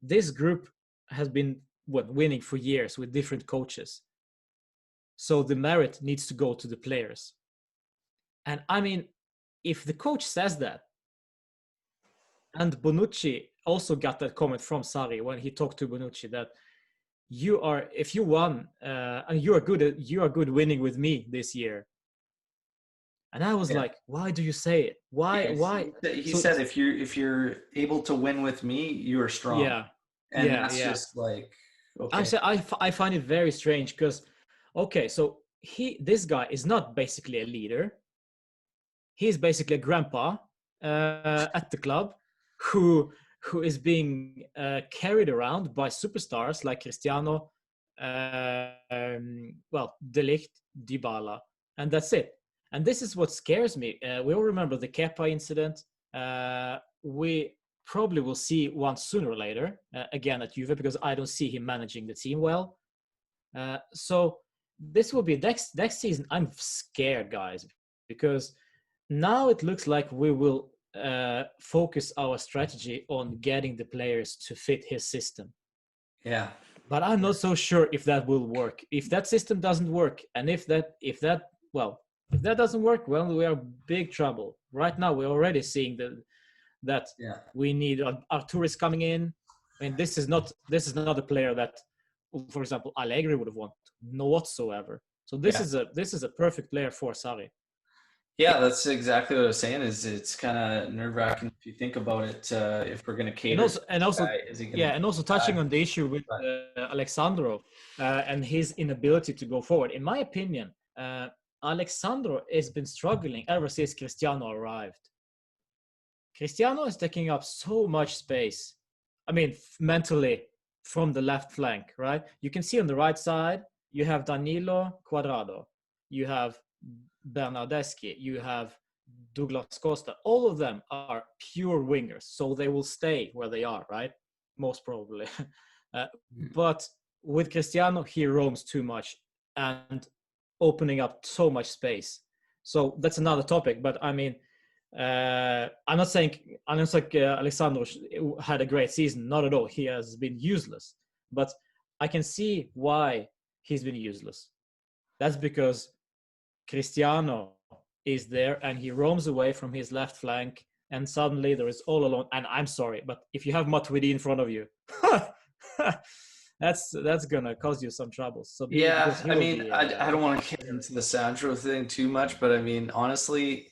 this group has been winning for years with different coaches, so the merit needs to go to the players. And I mean, if the coach says that, and Bonucci also got that comment from Sarri when he talked to Bonucci, that if you won, and you are good winning with me this year. And I was like, why do you say it? Why? He said, if you're able to win with me, you're strong. Yeah. And that's just like, okay. I find it very strange, because, okay, so this guy is not basically a leader. He's basically a grandpa at the club who is being carried around by superstars like Cristiano, Delect, Dybala, and that's it. And this is what scares me. We all remember the Kepa incident. We probably will see one sooner or later, again at Juve, because I don't see him managing the team well. So this will be next season. I'm scared, guys, because now it looks like we will focus our strategy on getting the players to fit his system. Yeah. But I'm not so sure if that will work. If that system doesn't work, and if that doesn't work, well, we are big trouble. Right now, we're already seeing that we need Arturis coming in. I mean, this is not a player that, for example, Allegri would have wanted, no whatsoever. So this is a perfect player for Sarri. Yeah, that's exactly what I was saying. Is it's kind of nerve-wracking if you think about it. If we're going to cater, and also touching on the issue with Alexandro and his inability to go forward. In my opinion, Alexandro has been struggling ever since Cristiano arrived. Cristiano is taking up so much space. I mean, mentally from the left flank, right? You can see on the right side, you have Danilo, Cuadrado, you have Bernardeschi, you have Douglas Costa. All of them are pure wingers, so they will stay where they are, right? Most probably. But with Cristiano, he roams too much and opening up so much space. So that's another topic. But I mean, I'm not saying Alessandro had a great season. Not at all. He has been useless. But I can see why he's been useless. That's because Cristiano is there and he roams away from his left flank, and suddenly there is all alone. And I'm sorry, but if you have Matuidi in front of you, that's gonna cause you some trouble. So I mean, I don't want to get into the Sandro thing too much, but I mean, honestly,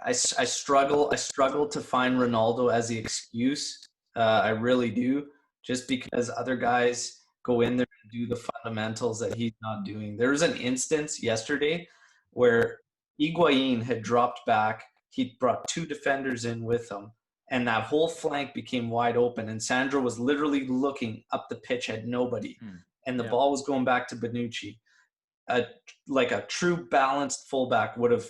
I struggle to find Ronaldo as the excuse. I really do, just because other guys go in there and do the fundamentals that he's not doing. There was an instance yesterday where Higuain had dropped back. He brought two defenders in with him, and that whole flank became wide open. And Sandro was literally looking up the pitch at nobody, and the ball was going back to Bonucci. Like a true balanced fullback would have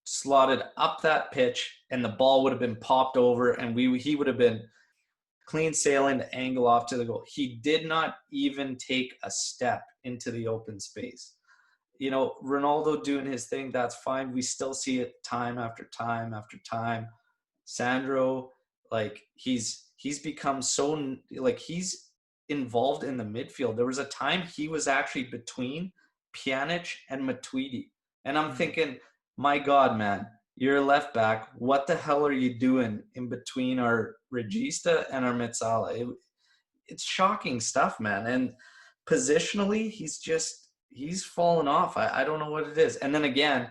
slotted up that pitch, and the ball would have been popped over, and he would have been clean sailing to angle off to the goal. He did not even take a step into the open space. You know, Ronaldo doing his thing, that's fine. We still see it time after time after time. Sandro, like, he's become so, like, he's involved in the midfield. There was a time he was actually between Pjanic and Matuidi. And I'm thinking, my God, man, you're a left back. What the hell are you doing in between our Regista and our Mezzala? It's shocking stuff, man. And positionally, he's fallen off. I don't know what it is. And then again,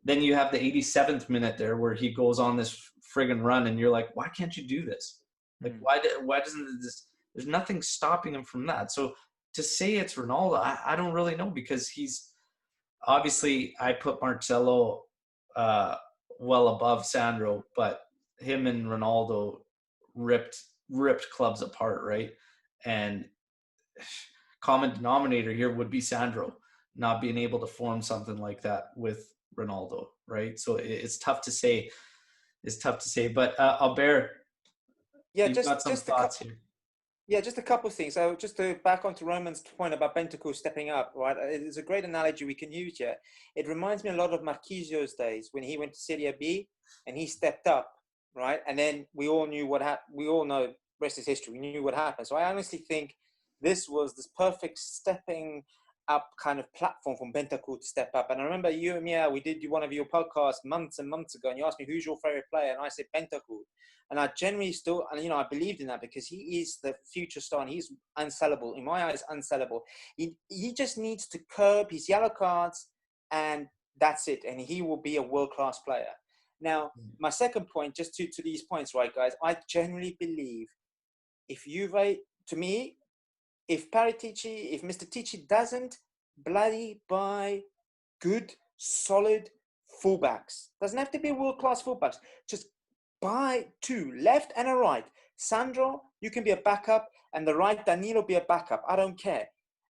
then you have the 87th minute there where he goes on this friggin' run, and you're like, why can't you do this? Like, why doesn't this? There's nothing stopping him from that. So to say it's Ronaldo, I don't really know, because he's obviously, I put Marcelo well above Sandro, but him and Ronaldo ripped clubs apart, right? And common denominator here would be Sandro not being able to form something like that with Ronaldo, right? So it's tough to say. But Auber, you've got some thoughts here. Yeah, just a couple of things. So just to back onto Roman's point about Bentancur stepping up, right? It's a great analogy we can use here. It reminds me a lot of Marchisio's days when he went to Serie B and he stepped up, right? And then we all knew what happened. We all know, rest is history. We knew what happened. So I honestly think this was this perfect stepping up kind of platform from Bentancur to step up. And I remember you and me, we did one of your podcasts months and months ago, and you asked me, who's your favorite player? And I said Bentancur. And I generally still, and I believed in that, because he is the future star and he's unsellable. In my eyes, unsellable. He just needs to curb his yellow cards, and that's it. And he will be a world-class player. Now, my second point, just to these points, right, guys, I generally believe if Juve, to me, if Mr. Ticci doesn't bloody buy good, solid fullbacks, doesn't have to be world-class fullbacks, just buy two, left and a right. Sandro, you can be a backup, and the right Danilo be a backup. I don't care.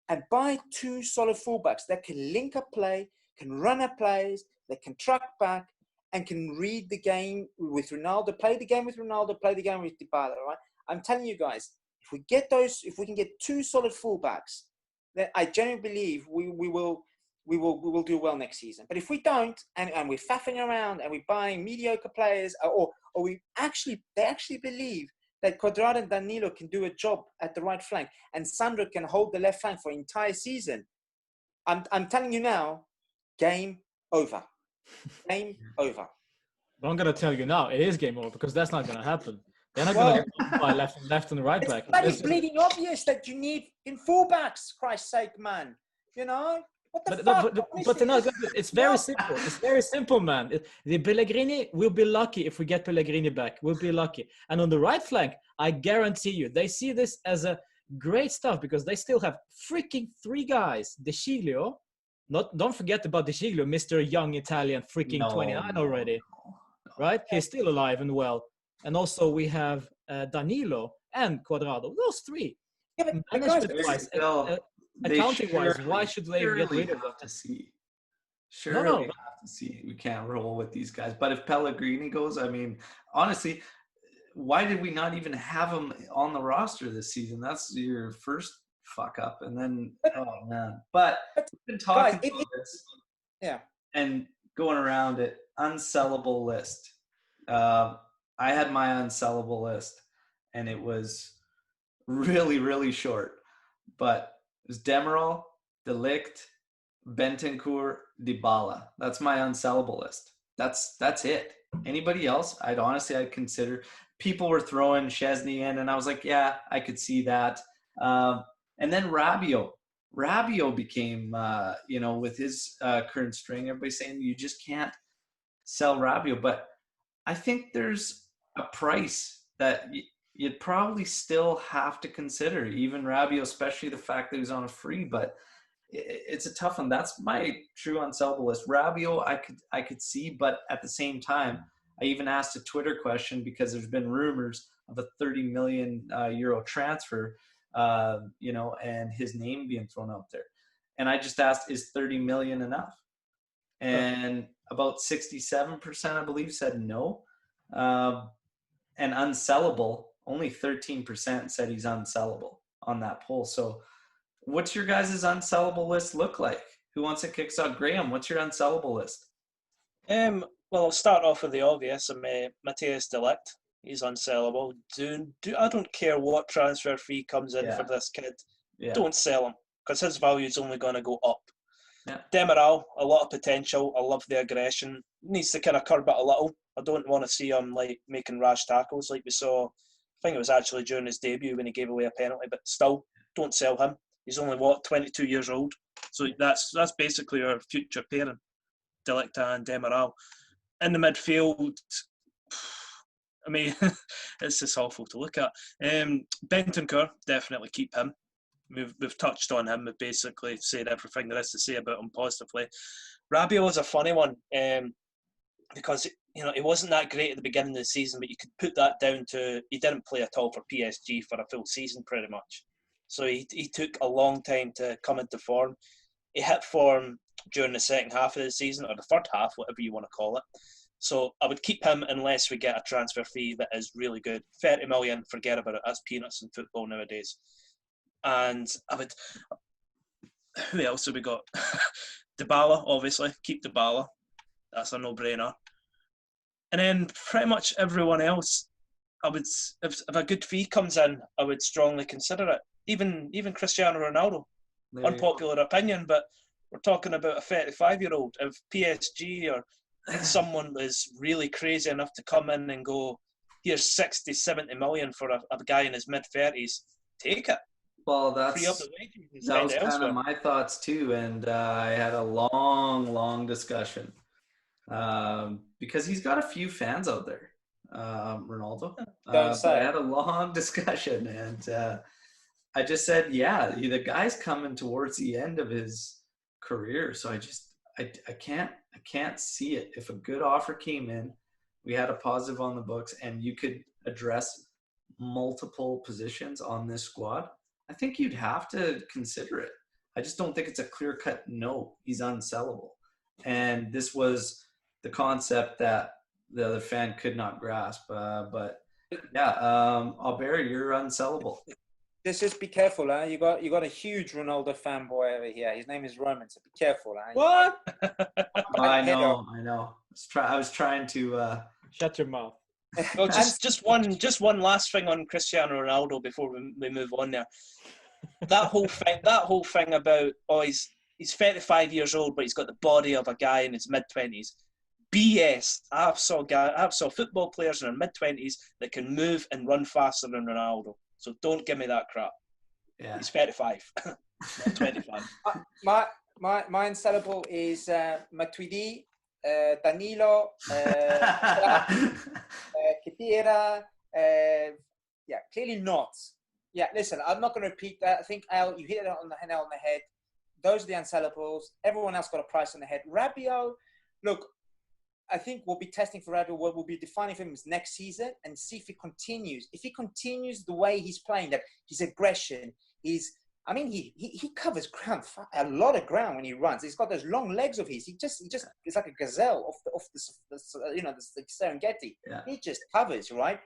And buy two solid fullbacks that can link up play, can run up plays, that can track back and can read the game with Ronaldo, play the game with Ronaldo, play the game with Dybala, right? I'm telling you guys, if we can get two solid fullbacks, then I genuinely believe we will do well next season. But if we don't, and we're faffing around and we're buying mediocre players, or they actually believe that Cuadrado and Danilo can do a job at the right flank, and Sandro can hold the left flank for an entire season, I'm telling you now, game over. Game over. But I'm gonna tell you now, it is game over because that's not gonna happen. They're not gonna get by left and right back. It's bleeding obvious that you need in fullbacks. Christ's sake, man. You know what the fuck? But they're not. It's very simple. It's very simple, man. The Pellegrini will be lucky if we get Pellegrini back. We'll be lucky. And on the right flank, I guarantee you, they see this as a great stuff because they still have freaking 3 guys. De Sciglio. Don't forget about De Sciglio, Mr. Young Italian, freaking 29 already. Right? He's still alive and well. And also we have Danilo and Cuadrado. Those 3. Yeah, but management-wise, accounting-wise, why should they get rid of them? Surely have to see. We can't roll with these guys. But if Pellegrini goes, I mean, honestly, why did we not even have him on the roster this season? That's your first fuck up. And then, oh man. But we've been talking about this. Yeah. And going around it, unsellable list. I had my unsellable list, and it was really, really short. But it was Demirel, Delect, Bentancur, Dybala. That's my unsellable list. That's it. Anybody else, I'd consider. People were throwing Szczesny in, and I was like, yeah, I could see that. And then Rabiot. Rabiot became, with his current string, everybody's saying you just can't sell Rabiot. But I think there's a price that you'd probably still have to consider, even Rabiot, especially the fact that he was on a free. But it's a tough one. That's my true unsellable list. Rabiot, I could see, but at the same time, I even asked a Twitter question because there's been rumors of a 30 million euro transfer, and his name being thrown out there. And I just asked, is 30 million enough? And about 67%, I believe, said no. And unsellable, only 13% said he's unsellable on that poll. So what's your guys' unsellable list look like? Who wants to kick us out? Graeme, what's your unsellable list? Well, I'll start off with the obvious. Matthias Delect. He's unsellable. I don't care what transfer fee comes in for this kid. Yeah. Don't sell him because his value is only going to go up. Yeah. Demiral, a lot of potential. I love the aggression. Needs to kind of curb it a little. I don't want to see him making rash tackles like we saw. I think it was actually during his debut when he gave away a penalty. But still, don't sell him. He's only 22 years old. So that's basically our future pairing, Delect and Demiral. In the midfield, I mean, it's just awful to look at. Bentancur, definitely keep him. We've touched on him. We've basically said everything there is to say about him positively. Rabiot was a funny one because he wasn't that great at the beginning of the season, but you could put that down to he didn't play at all for PSG for a full season pretty much. So he took a long time to come into form. He hit form during the second half of the season, or the third half, whatever you want to call it. So I would keep him unless we get a transfer fee that is really good. 30 million, forget about it. That's peanuts in football nowadays. And who else have we got? Dybala, obviously. Keep Dybala. That's a no-brainer. And then pretty much everyone else, I would, if a good fee comes in, I would strongly consider it. Even Cristiano Ronaldo. Unpopular opinion, but we're talking about a 35-year-old. If PSG or someone was really crazy enough to come in and go, here's 60, 70 million for a guy in his mid-30s, take it. Well, that was kind of my thoughts too, and I had a long discussion because he's got a few fans out there, Ronaldo. But I had a long discussion, and I just said, yeah, the guy's coming towards the end of his career, so I can't see it. If a good offer came in, we had a positive on the books, and you could address multiple positions on this squad, I think you'd have to consider it. I just don't think it's a clear-cut no, he's unsellable. and this was the concept that the other fan could not grasp. But yeah, Auber, you're unsellable. Just be careful, huh? You got a huge Ronaldo fanboy over here. His name is Roman, so be careful, huh? What? I know. I was trying to. Shut your mouth. Well, just one last thing on Cristiano Ronaldo before we move on there. That whole thing about he's 35 years old, but he's got the body of a guy in his mid-20s. BS. I saw football players in their mid-20s that can move and run faster than Ronaldo. So don't give me that crap. Yeah. He's 35, not 25. My unsellable is Matuidi, Danilo, Khedira. Yeah, clearly not. Yeah, listen, I'm not going to repeat that. I think, Al, you hit it on the nail on the head. Those are the unsellables. Everyone else got a price on the head. Rabiot, look, I think we'll be testing for Rabiot. What we'll be defining for him is next season and see if he continues. If he continues the way he's playing, that his aggression, he covers ground, a lot of ground when he runs. He's got those long legs of his. He just it's like a gazelle off the Serengeti. Yeah. He just covers, right?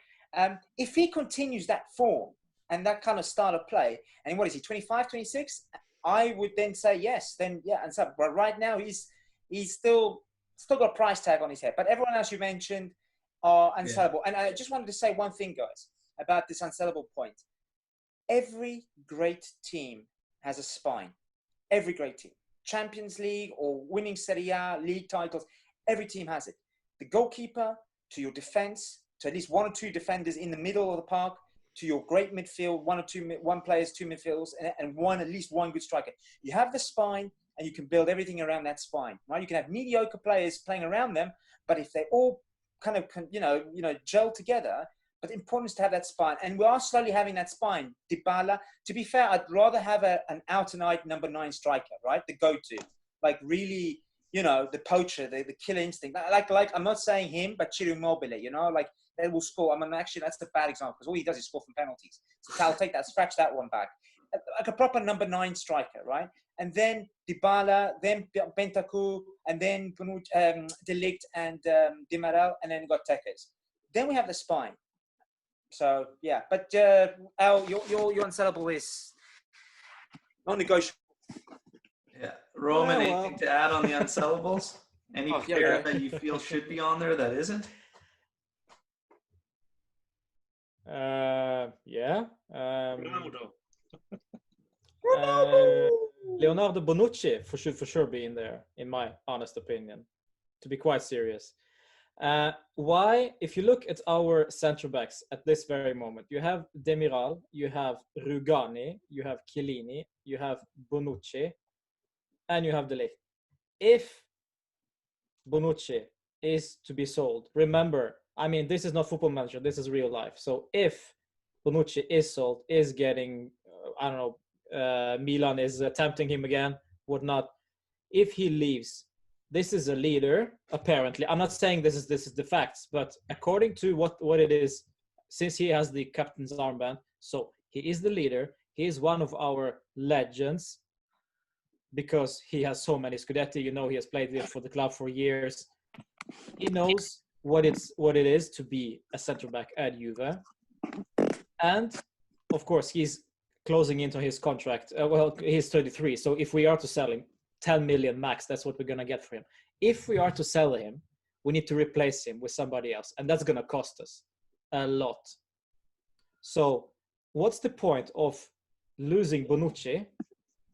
If he continues that form and that kind of style of play, and what is he, 25, 26? I would then say yes. Then yeah, and so but right now he's still got a price tag on his head. But everyone else you mentioned are unsellable. Yeah. And I just wanted to say one thing, guys, about this unsellable point. Every great team has a spine. Every great team. Champions League or winning serieA, league titles, every team has it. The goalkeeper, to your defense, to at least one or two defenders in the middle of the park, to your great midfield, one players, two midfielders, and at least one good striker. You have the spine, and you can build everything around that spine, right? You can have mediocre players playing around them, but if they all kind of, gel together, but the important is to have that spine. And we are slowly having that spine. Dybala, to be fair, I'd rather have an out-and-out number 9 striker, right? The go-to, like really, the poacher, the killer instinct. Like I'm not saying him, but Ciro Immobile, like they will score. Actually, that's the bad example because all he does is score from penalties. So I'll take that, scratch that one back. Like a proper number 9 striker, right? And then Dybala, then Bentancur, and then Delect and Demiral, and then got Tekes. Then we have the spine. So yeah, but Al, your unsellable is non-negotiable. Yeah, Roman, anything to add on the unsellables? Any player that you feel should be on there that isn't? Yeah. Ronaldo. Leonardo Bonucci should for sure be in there, in my honest opinion, to be quite serious. Why? If you look at our centre backs at this very moment, you have Demiral, you have Rugani, you have Chiellini, you have Bonucci, and you have Delect. If Bonucci is to be sold, remember, this is not Football Manager, this is real life. So if Bonucci is sold, is getting, Milan is tempting him again, whatnot. If he leaves, this is a leader, apparently. I'm not saying this is the facts, but according to what it is, since he has the captain's armband, so he is the leader. He is one of our legends because he has so many scudetti. He has played for the club for years. He knows what it is to be a centre back at Juve, and of course he's closing into his contract. He's 33, so if we are to sell him, 10 million max, that's what we're going to get for him. If we are to sell him, we need to replace him with somebody else, and that's going to cost us a lot. So what's the point of losing Bonucci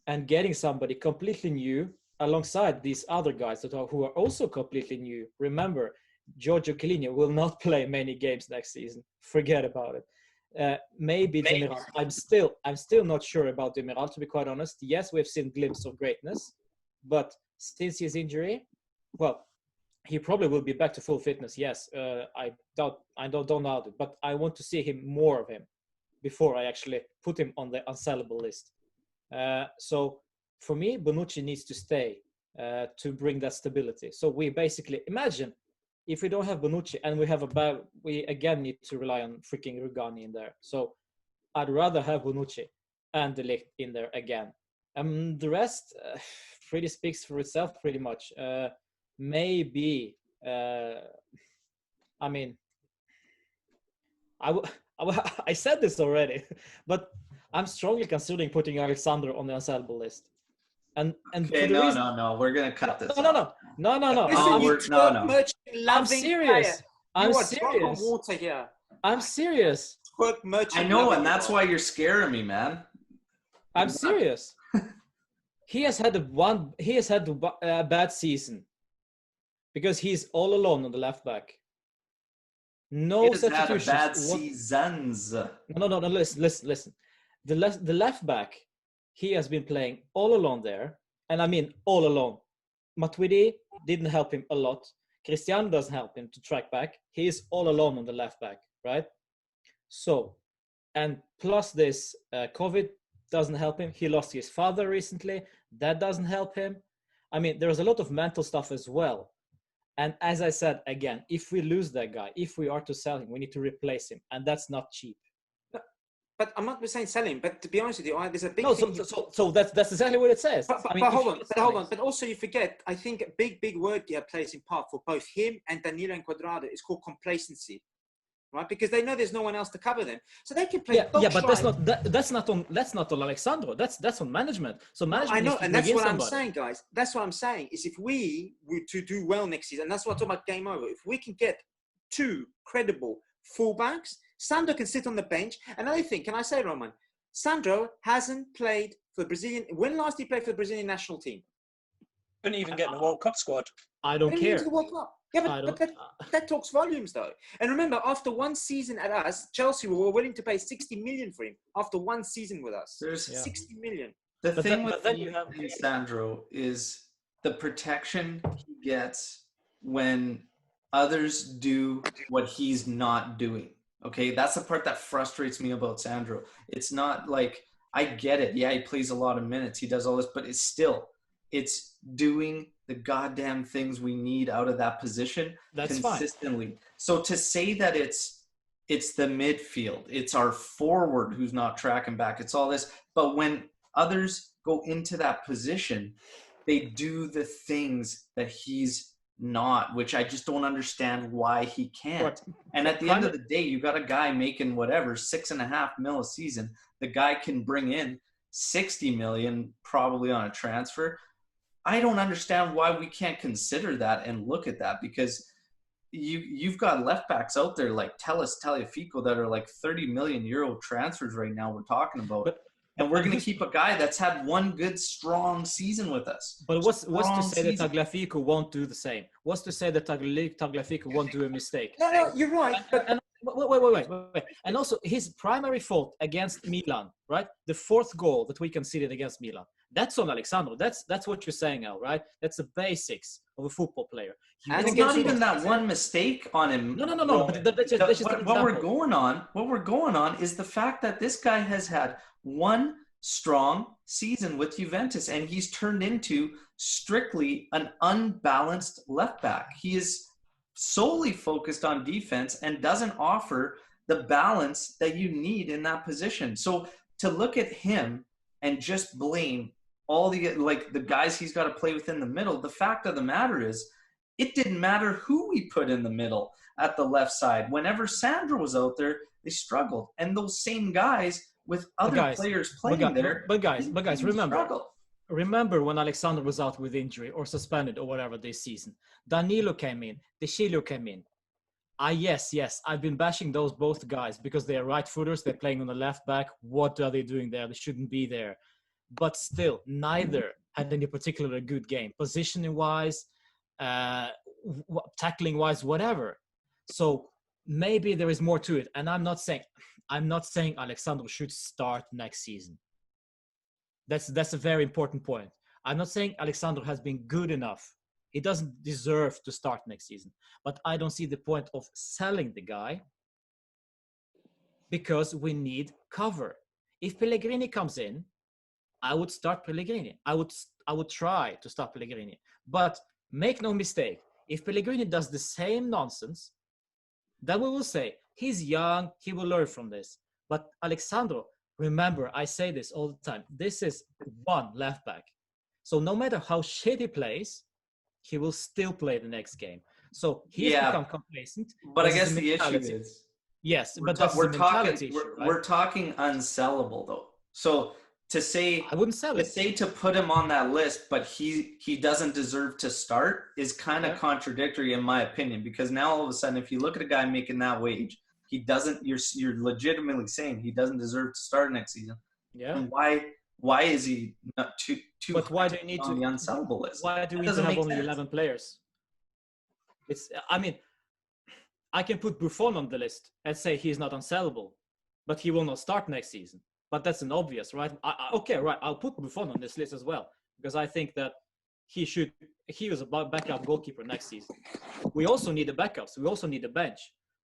and getting somebody completely new alongside these other guys who are also completely new? Remember, Giorgio Chiellini will not play many games next season. Forget about it. Maybe Demiral. I'm still not sure about Demiral, to be quite honest. Yes, we've seen glimpses of greatness, but since his injury, he probably will be back to full fitness. Yes, I don't doubt it, but I want to see more of him before I actually put him on the unsellable list. So for me, Bonucci needs to stay to bring that stability. So we basically imagine if we don't have Bonucci and we again need to rely on freaking Rugani in there. So I'd rather have Bonucci and Delect in there again. The rest pretty speaks for itself, pretty much. maybe. I mean, I said this already, but I'm strongly considering putting Alexander on the unsellable list. And Okay, for the reason, no. We're gonna cut this. No. Listen, you no. merchant I'm loving serious. player. I'm You are drunk on serious. water here. I'm serious. Twerk merchant. I know, loving and that's you are. why you're scaring me, man. I'm serious. He has had a bad season because he's all alone on the left back. No He has had a substitutions. bad seasons. No. Listen. The left back, he has been playing all alone there, and I mean all alone. Matuidi didn't help him a lot. Cristiano doesn't help him to track back. He is all alone on the left back, right? So, and plus this COVID doesn't help him. He lost his father recently. That doesn't help him. I mean, there's a lot of mental stuff as well. And as I said, again, if we lose that guy, if we are to sell him, we need to replace him. And that's not cheap. But I'm not saying sell him. But to be honest with you, there's a big No, thing. so that's exactly what it says. But hold on. But also you forget, I think a big word here plays in part for both him and Danilo and Cuadrado. It's called complacency. Right, because they know there's no one else to cover them, so they can play. Yeah, but that's not on Alexandro. That's on management. So management. I know, and that's what somebody. I'm saying, guys. That's what I'm saying. Is if we were to do well next season, and that's what I'm talking about. Game over. If we can get two credible fullbacks, Sandro can sit on the bench. Another thing, can I say, Roman? Sandro hasn't played for the Brazilian. When last he played for the Brazilian national team? Couldn't even get in the World Cup squad. I don't care. The World Cup. Yeah, but that talks volumes, though. And remember, after one season at us, Chelsea were willing to pay 60 million for him. After one season with us, There's 60 million. The thing with Sandro is the protection he gets when others do what he's not doing. Okay, that's the part that frustrates me about Sandro. It's not like, I get it. Yeah, he plays a lot of minutes. He does all this, but it's doing the goddamn things we need out of that position consistently. Fine. So to say that it's the midfield, it's our forward who's not tracking back, it's all this. But when others go into that position, they do the things that he's not, which I just don't understand why he can't. And at the end of the day, you got a guy making whatever, $6.5 million a season. The guy can bring in 60 million probably on a transfer. I don't understand why we can't consider that and look at that, because you've got left backs out there like Tagliafico that are like 30 million euro transfers right now we're talking about. And we're going to keep a guy that's had one good, strong season with us. But what's to say that Tagliafico won't do the same? What's to say that Tagliafico won't do a mistake? No, you're right. But wait. And also, his primary fault against Milan, right? The fourth goal that we conceded against Milan. That's on Alexandro. That's what you're saying, Al, right? That's the basics of a football player. It's not even that one mistake on him. No. That's just what we're going on is the fact that this guy has had one strong season with Juventus, and he's turned into strictly an unbalanced left back. He is solely focused on defense and doesn't offer the balance that you need in that position. So to look at him and just blame all the guys he's got to play with in the middle, the fact of the matter is it didn't matter who we put in the middle at the left side. Whenever Sandro was out there, they struggled. And those same guys with other players playing there. But guys, remember when Alexander was out with injury or suspended or whatever this season. Danilo came in. De Sciglio came in. Yes, I've been bashing those both guys because they are right-footers. They're playing on the left back. What are they doing there? They shouldn't be there. But still, neither had any particularly good game. Positioning-wise, tackling-wise, whatever. So maybe there is more to it. And I'm not saying Alexandro should start next season. That's a very important point. I'm not saying Alexandro has been good enough. He doesn't deserve to start next season. But I don't see the point of selling the guy because we need cover. If Pellegrini comes in, I would start Pellegrini. I would try to start Pellegrini. But make no mistake, if Pellegrini does the same nonsense, then we will say, he's young, he will learn from this. But Alexandro, remember, I say this all the time, this is one left back. So no matter how shit he plays, he will still play the next game. So he's Yeah, become complacent. but I This is guess a the issue mentality. is Yes, but that's a we're mentality talking issue, right? we're talking unsellable though. So to say I wouldn't sell it. to put him on that list, but he doesn't deserve to start is kind of contradictory in my opinion, because now all of a sudden, if you look at a guy making that wage, he doesn't. You're legitimately saying he doesn't deserve to start next season. Yeah. And why is he not too? But why do you need on to the unsellable list? Why do we That need to doesn't have make only sense. 11 players? I mean, I can put Buffon on the list and say he's not unsellable, but he will not start next season. But that's an obvious, right? Okay, right. I'll put Buffon on this list as well, because I think that he was a backup goalkeeper next season. We also need the backups. We also need the bench.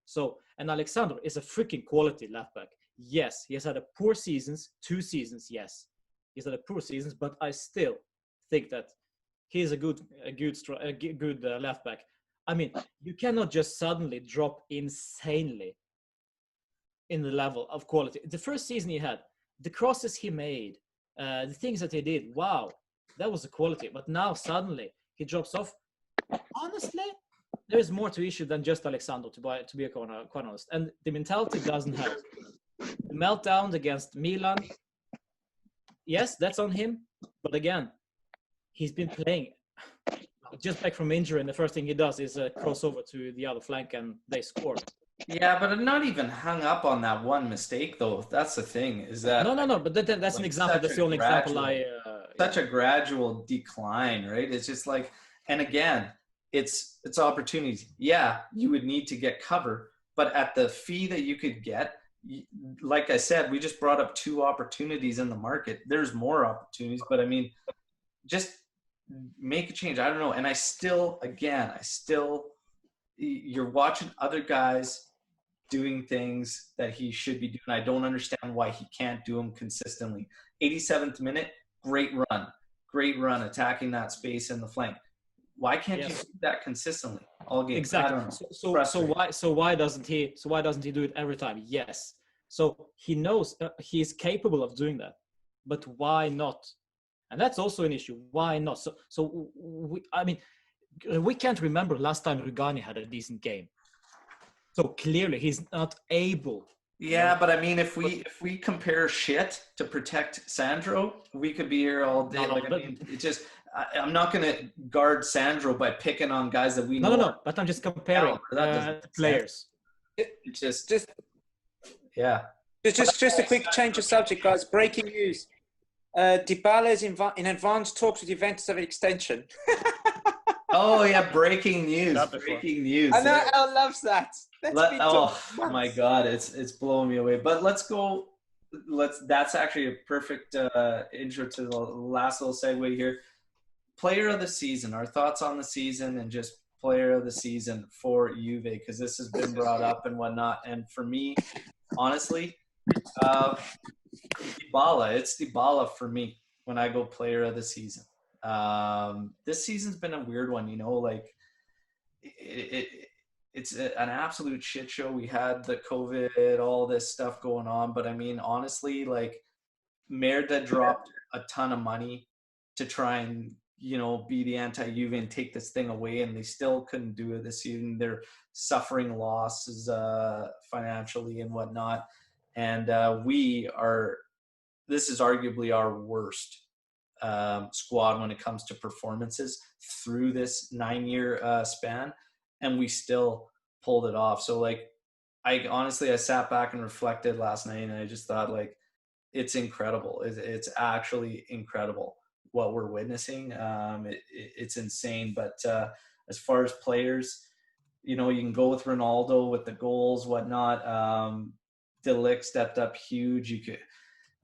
So, and Alexander is a freaking quality left back. Yes, he has had a poor seasons, 2 seasons. Yes, he's had a poor seasons, but I still think that he's a good left back. I mean, you cannot just suddenly drop insanely in the level of quality. The first season he had, the crosses he made, the things that he did, wow, that was a quality. But now suddenly he drops off. Honestly, there is more to issue than just Alexander, to be quite honest. And the mentality doesn't help. The meltdown against Milan, yes, that's on him. But again, he's been playing just back from injury, and the first thing he does is a crossover to the other flank, and they score. Yeah, but I'm not even hung up on that one mistake, though. That's the thing, is that No. But that's an example. That's the only example such a gradual decline, right? It's just like, and again, it's opportunities. Yeah, you would need to get cover, but at the fee that you could get, like I said, we just brought up 2 opportunities in the market. There's more opportunities, but I mean, just make a change. I don't know. And I still, you're watching other guys doing things that he should be doing. I don't understand why he can't do them consistently. 87th minute, great run, attacking that space in the flank. Why can't you do that consistently all game? Exactly. So why doesn't he do it every time? Yes. So he knows he is capable of doing that, but why not? And that's also an issue. Why not? So we can't remember last time Rugani had a decent game. So clearly he's not able. Yeah, but I mean, if we compare shit to protect Sandro, we could be here all day. It's just I'm not going to guard Sandro by picking on guys that we know. No. But I'm just comparing players. It's just yeah. Just a quick change of subject, guys. Breaking news. Dybala is in advanced talks with Juventus of an extension. Oh yeah, breaking news! Breaking news! I know Al loves that. My God, it's blowing me away. But let's go. That's actually a perfect intro to the last little segue here. Player of the season. Our thoughts on the season and just player of the season for Juve, because this has been brought up and whatnot. And for me, honestly, Dybala. It's Dybala for me when I go player of the season. This season's been a weird one, like it's an absolute shit show. We had the COVID, all this stuff going on, but I mean, honestly, like Merda dropped a ton of money to try and, be the anti-Juve and take this thing away, and they still couldn't do it this season. They're suffering losses financially and whatnot. And this is arguably our worst squad when it comes to performances through this 9-year span, and we still pulled it off. So I sat back and reflected last night, and I just thought it's incredible. It's actually incredible what we're witnessing. It's insane. But as far as players, you can go with Ronaldo with the goals, whatnot. Delect stepped up huge. You could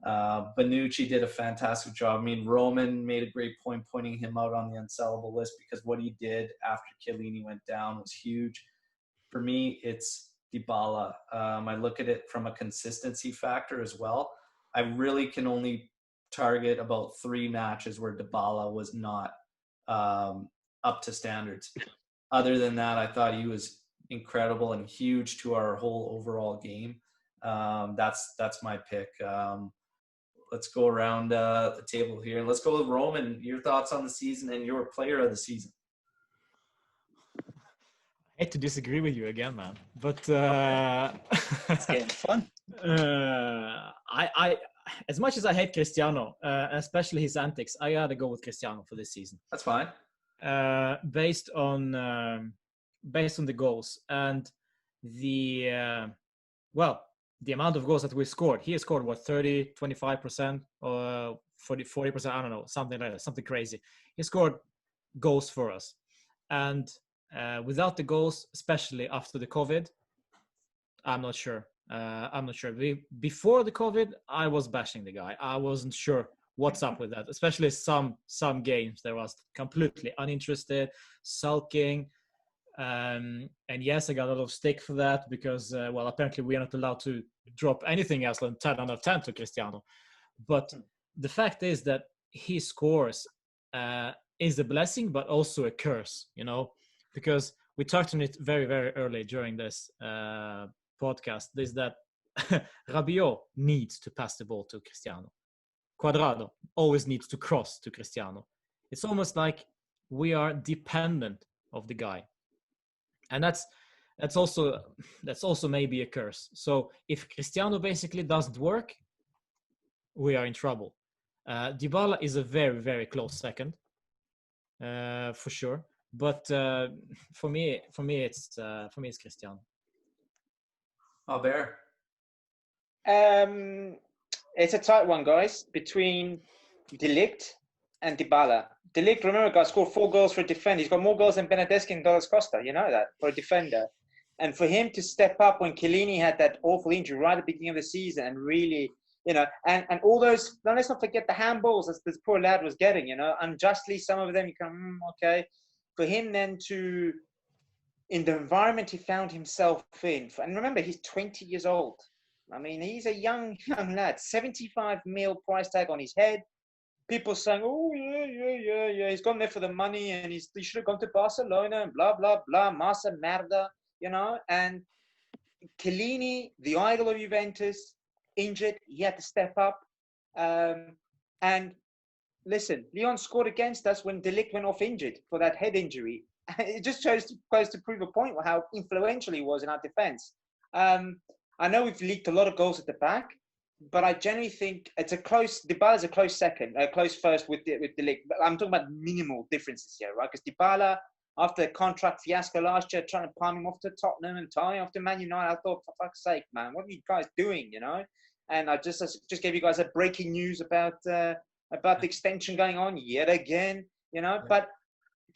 Bonucci did a fantastic job. I mean, Roman made a great point pointing him out on the unsellable list, because what he did after Chiellini went down was huge. For me, it's Dybala. I look at it from a consistency factor as well. I really can only target about 3 matches where Dybala was not up to standards. Other than that, I thought he was incredible and huge to our whole overall game. That's my pick. Let's go around the table here. Let's go with Roman. Your thoughts on the season and your player of the season. hate to disagree with you again, man, but It's getting fun. I as much as I hate Cristiano, especially his antics, I gotta go with Cristiano for this season. That's fine. Based on the goals and the the amount of goals that we scored. He has scored what, 30, 25% or 40%, I don't know, something like that, something crazy. He scored goals for us, and without the goals, especially after the COVID, I'm not sure. Before the COVID, I was bashing the guy. I wasn't sure what's up with that, especially some games there was completely uninterested, sulking. And yes, I got a lot of stick for that because, apparently we are not allowed to drop anything else than 10 out of 10 to Cristiano. But the fact is that he scores is a blessing, but also a curse, because we touched on it very, very early during this podcast, is that Rabiot needs to pass the ball to Cristiano. Cuadrado always needs to cross to Cristiano. It's almost like we are dependent of the guy. And that's also maybe a curse. So if Cristiano basically doesn't work, we are in trouble. Dybala is a very, very close second, for sure. But for me, it's Cristiano. Auber. It's a tight one, guys, between Delect and Dybala. Delect, remember, guys, scored 4 goals for a defender. He's got more goals than Benedeschi and Douglas Costa. You know that, for a defender. And for him to step up when Chiellini had that awful injury right at the beginning of the season and really, and all those, now let's not forget the handballs that this poor lad was getting, unjustly, some of them, you can, okay. For him then to, in the environment he found himself in, and remember, he's 20 years old. I mean, he's a young lad, 75 mil price tag on his head. People saying, oh, yeah, he's gone there for the money and he should have gone to Barcelona and blah, blah, blah, massa merda, and Chiellini, the idol of Juventus, injured, he had to step up. And listen, Lyon scored against us when Delect went off injured for that head injury. It just goes to prove a point how influential he was in our defense. I know we've leaked a lot of goals at the back, but I generally think it's a close. Dybala's a close second, a close first with Delect. But I'm talking about minimal differences here, right? Because Dybala, after the contract fiasco last year, trying to palm him off to Tottenham and tie off to Man United, I thought, for fuck's sake, man, what are you guys doing? And I just gave you guys a breaking news about the extension going on yet again. But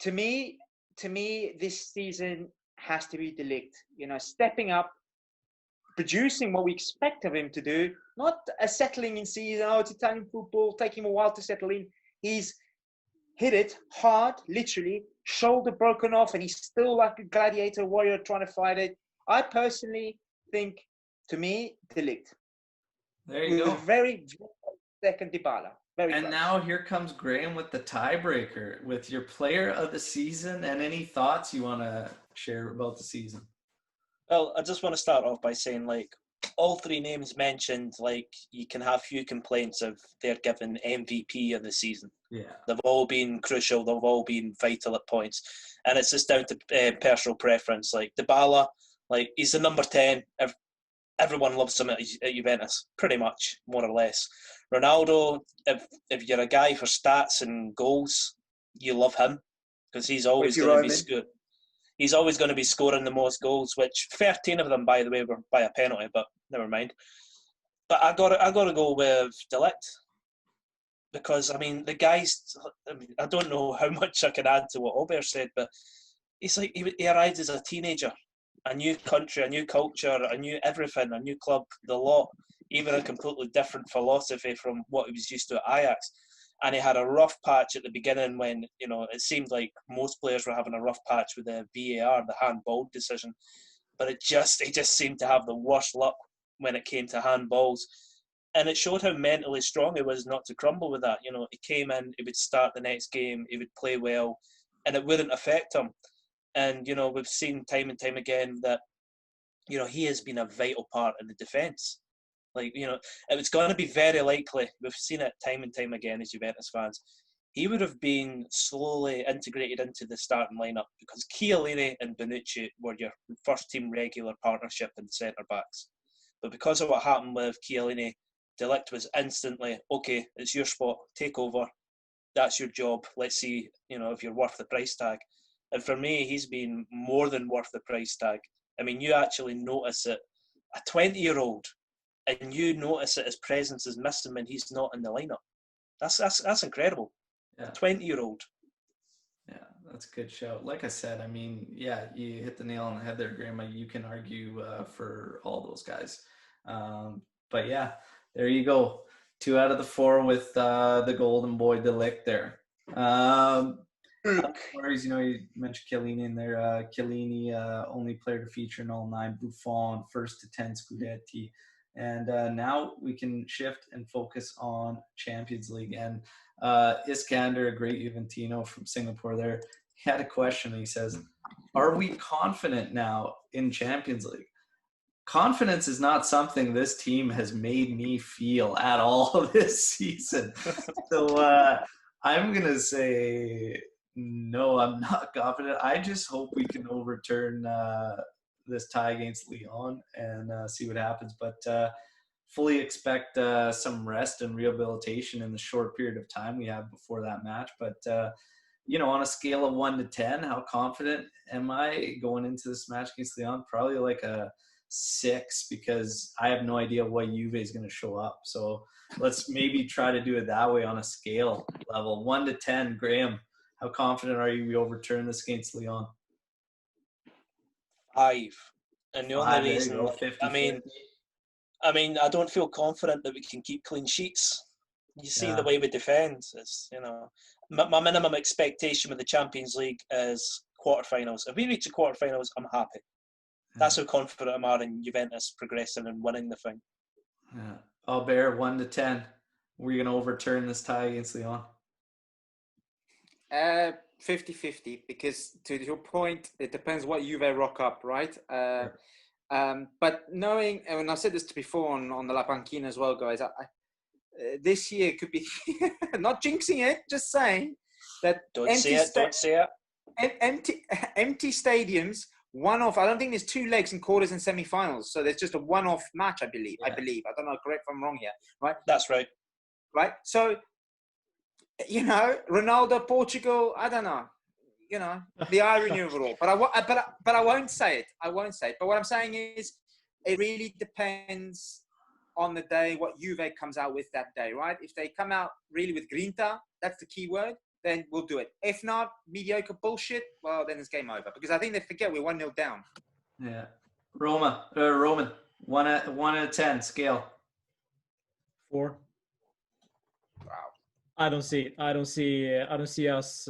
to me, this season has to be Delect. Stepping up, producing what we expect of him to do, not a settling in season. Oh, it's Italian football, taking him a while to settle in. He's hit it hard, literally, shoulder broken off, and he's still like a gladiator warrior trying to fight it. I personally think, to me, Delect. There you go. Very second Dybala. Very and close. Now here comes Graeme with the tiebreaker, with your player of the season and any thoughts you want to share about the season. Well, I just want to start off by saying, all 3 names mentioned, you can have few complaints if they're given MVP of the season. Yeah. They've all been crucial. They've all been vital at points. And it's just down to personal preference. Dybala, he's the number 10. Everyone loves him at Juventus, pretty much, more or less. Ronaldo, if you're a guy for stats and goals, you love him because he's always going to be good. He's always going to be scoring the most goals, which 13 of them, by the way, were by a penalty, but never mind. But I got to go with Delect because, the guy's, I don't know how much I can add to what Auber said, but he's he arrived as a teenager, a new country, a new culture, a new everything, a new club, the lot, even a completely different philosophy from what he was used to at Ajax. And he had a rough patch at the beginning when, it seemed like most players were having a rough patch with the VAR, the handball decision. But he just seemed to have the worst luck when it came to handballs. And it showed how mentally strong he was not to crumble with that. He came in, he would start the next game, he would play well, and it wouldn't affect him. And, we've seen time and time again that, he has been a vital part in the defence. It's going to be very likely, we've seen it time and time again as Juventus fans, he would have been slowly integrated into the starting lineup because Chiellini and Bonucci were your first team regular partnership in centre backs. But because of what happened with Chiellini, Delect was instantly, okay, it's your spot, take over. That's your job. Let's see, if you're worth the price tag. And for me, he's been more than worth the price tag. I mean, you actually notice it. A 20-year-old, and you notice that his presence is missing when he's not in the lineup. That's incredible. Yeah. 20-year-old. Yeah, that's a good shout. Like I said, I mean, yeah, you hit the nail on the head there, Graeme. You can argue for all those guys. But yeah, there you go. 2 out of the 4 with the golden boy Delect there. Worries, you mentioned Chiellini in there. Chiellini, only player to feature in all 9. Buffon, first to 10 scudetti. And now we can shift and focus on Champions League. And Iskander, a great Juventino from Singapore there, he had a question. He says, are we confident now in Champions League? Confidence is not something this team has made me feel at all this season. So I'm going to say, no, I'm not confident. I just hope we can overturn this tie against Lyon and see what happens. But fully expect some rest and rehabilitation in the short period of time we have before that match. But, on a scale of 1 to 10, how confident am I going into this match against Lyon? Probably like a 6, because I have no idea what Juve is going to show up. So let's maybe try to do it that way on a scale level. 1 to 10, Graeme, how confident are you we overturn this against Lyon? 5. And the only reason, 50-50. I mean, I don't feel confident that we can keep clean sheets. You see the way we defend. It's, my minimum expectation with the Champions League is quarterfinals. If we reach the quarterfinals, I'm happy. That's how confident I am in Juventus progressing and winning the thing. Yeah. Auber, 1 to 10. We're going to overturn this tie against Lyon. 50-50, because to your point, it depends what Juve rock up, right? But knowing, and I've said this before on the La Panchina as well, guys, this year could be, not jinxing it, just saying that don't say it. Empty stadiums, one-off. I don't think there's 2 legs and quarters and semi-finals, so there's just a one-off match, I believe. Yeah. I don't know, correct if I'm wrong here, right? That's right. Right? So, Ronaldo, Portugal, I don't know, the irony of it all. But I won't say it. But what I'm saying is, it really depends on the day what Juve comes out with that day, right? If they come out really with grinta, that's the key word, then we'll do it. If not, mediocre bullshit, well, then it's game over. Because I think they forget we're 1-0 down. Yeah. Roman, 1 out of 10 scale. 4. Wow. I don't see us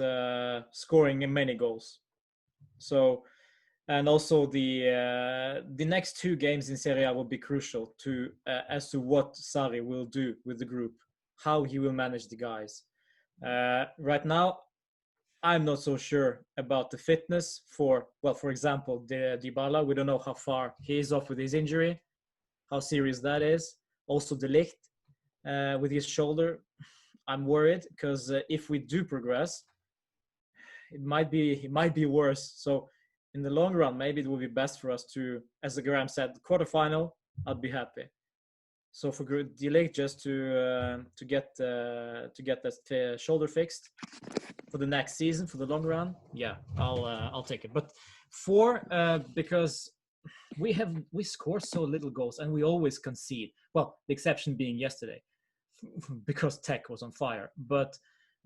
scoring many goals. So, and also the next 2 games in serieA will be crucial as to what Sarri will do with the group, how he will manage the guys. Right now, I'm not so sure about the fitness for example, Dybala. We don't know how far he is off with his injury, how serious that is. Also, Delect with his shoulder. I'm worried because if we do progress, it might be worse. So in the long run, maybe it will be best for us to, as Graeme said, the quarterfinal, I'd be happy. So for Delect just to get that shoulder fixed for the next season, for the long run, yeah, I'll take it. But 4 because we score so little goals and we always concede. Well, the exception being yesterday, because Tech was on fire. But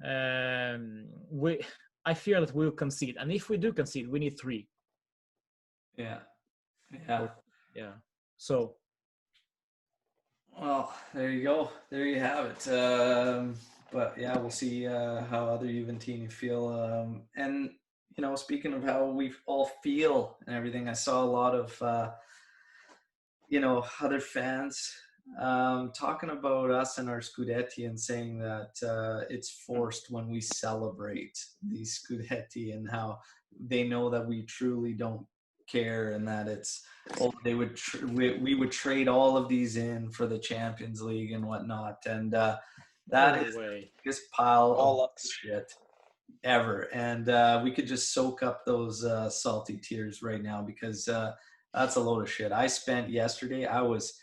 I fear that we'll concede, and if we do concede, we need 3. Yeah. So, well, there you go. There you have it. But yeah, we'll see how other Juventini feel. And speaking of how we all feel and everything, I saw a lot of other fans talking about us and our scudetti and saying that it's forced when we celebrate these scudetti, and how they know that we truly don't care, and that it's we would trade all of these in for the Champions League and whatnot. And That is way. the biggest pile of Bollocks. shit ever. And we could just soak up those salty tears right now because that's a load of shit. I spent yesterday, I was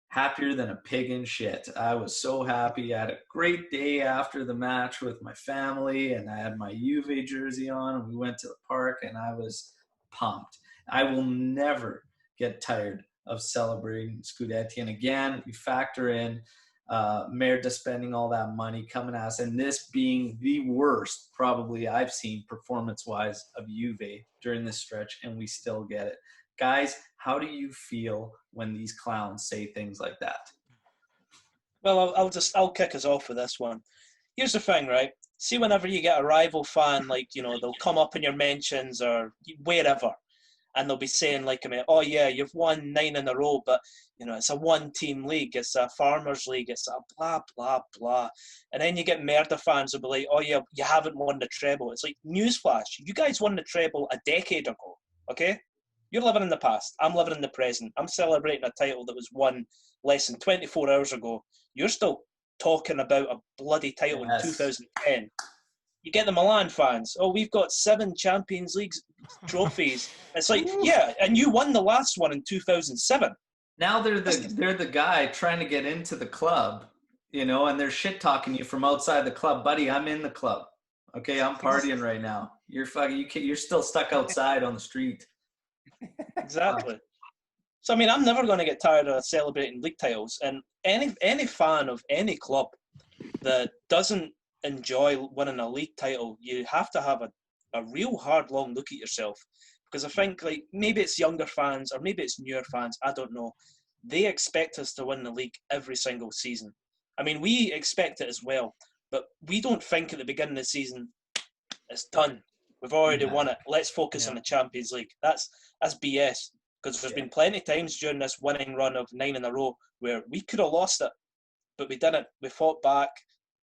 happier than a pig in shit. I was so happy. I had a great day after the match with my family, and I had my Juve jersey on, and we went to the park, and I was pumped. I will never get tired of celebrating Scudetti. And again, we factor in Merda spending all that money coming at us, and this being the worst probably I've seen performance-wise of Juve during this stretch, and we still get it. Guys, how do you feel when these clowns say things like that? Well, I'll kick us off with this one. Here's the thing, right? See, whenever you get a rival fan, like, you know, they'll come up in your mentions or wherever, and they'll be saying, like, oh yeah, you've won 9 in a row, but, you know, it's a one-team league, it's a farmers league, it's a blah, blah, blah. And then you get Merda fans who'll be like, oh yeah, you haven't won the treble. It's like, newsflash, you guys won the treble a decade ago, okay? You're living in the past. I'm living in the present. I'm celebrating a title that was won less than 24 hours ago. You're still talking about a bloody title in 2010. You get the Milan fans. Oh, we've got 7 Champions League trophies. It's like, yeah, and you won the last one in 2007. Now they're the guy trying to get into the club, you know, and they're shit talking you from outside the club, buddy. I'm in the club. Okay, I'm partying right now. You're still stuck outside on the street. Exactly. So I mean, I'm never going to get tired of celebrating league titles, and any fan of any club that doesn't enjoy winning a league title, you have to have a real hard long look at yourself, because I think, like, maybe it's younger fans or maybe it's newer fans, I don't know, they expect us to win the league every single season. I mean, we expect it as well, but we don't think at the beginning of the season, it's done, we've already won it, let's focus on the Champions League. That's BS, because there's been plenty of times during this winning run of 9 in a row where we could have lost it, but we didn't. We fought back.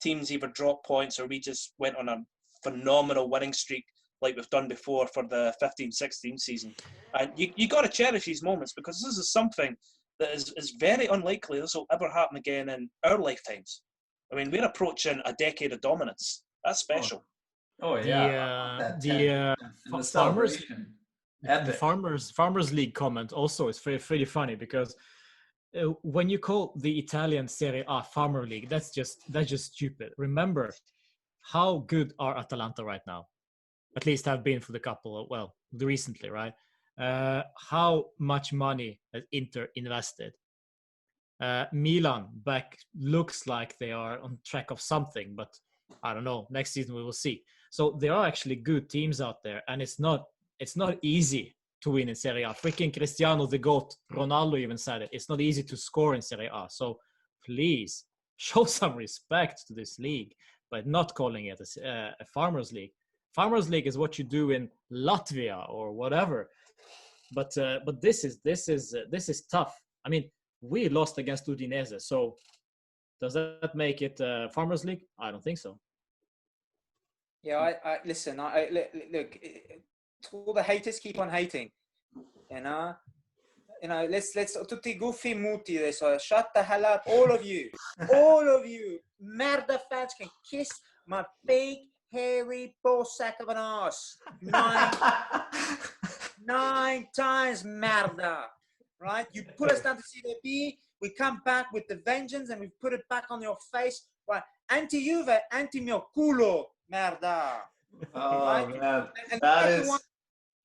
Teams either dropped points or we just went on a phenomenal winning streak like we've done before for the 15-16 season. And you got to cherish these moments, because this is something that is very unlikely this will ever happen again in our lifetimes. I mean, we're approaching a decade of dominance. That's special. Oh yeah. The farmers league comment also is pretty funny, because when you call the Italian Serie A farmer league, that's just stupid. Remember how good are Atalanta right now? At least have been for recently, right? How much money has Inter invested? Milan back looks like they are on track of something, but I don't know. Next season we will see. So there are actually good teams out there, and it's not easy to win in Serie A. Freaking Cristiano, the GOAT, Ronaldo even said it. It's not easy to score in Serie A. So please show some respect to this league by not calling it a farmers league. Farmers league is what you do in Latvia or whatever. But this is tough. I mean, we lost against Udinese. So does that make it farmers league? I don't think so. Yeah, I listen. Look. All the haters keep on hating, you know. Let's tutti gufi muti adesso. Shut the hell up, all of you. Merda fans can kiss my big hairy ball sack of an ass 9 times, merda. Right? You put us down to Serie B, we come back with the vengeance, and we put it back on your face. Right? Anti Juve, anti mio culo, merda. Oh, right? Man.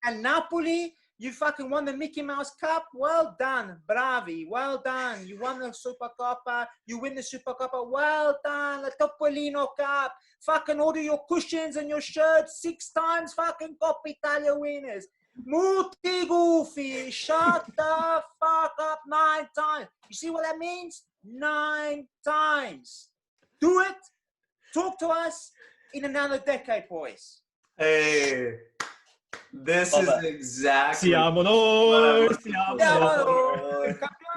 And Napoli, you fucking won the Mickey Mouse Cup. Well done, bravi. Well done. You won the Supercoppa. You win the Supercoppa. Well done, the Topolino Cup. Fucking order your cushions and your shirts 6 times. Fucking Coppa Italia winners. Muti Goofy. Shut the fuck up 9 times. You see what that means? 9 times. Do it. Talk to us in another decade, boys. Hey. This is exactly. Siamo noi.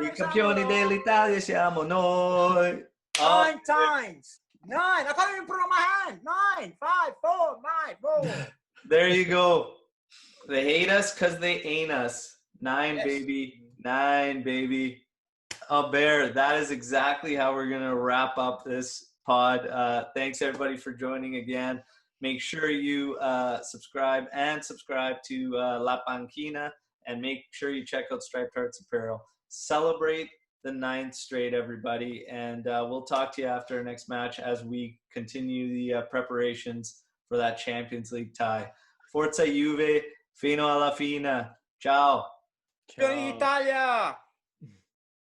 I campioni dell'Italia siamo noi. 9 times. 9. I can't even put it on my hand. 9, 5, 4, 9, 4. There you go. They hate us because they ain't us. 9, yes. Baby. 9, baby. Auber, that is exactly how we're going to wrap up this pod. Thanks everybody for joining again. Make sure you subscribe to La Panquina, and make sure you check out Striped Hearts Apparel. Celebrate the 9th straight, everybody, and we'll talk to you after our next match as we continue the preparations for that Champions League tie. Forza Juve, fino alla fine. Ciao. Italia!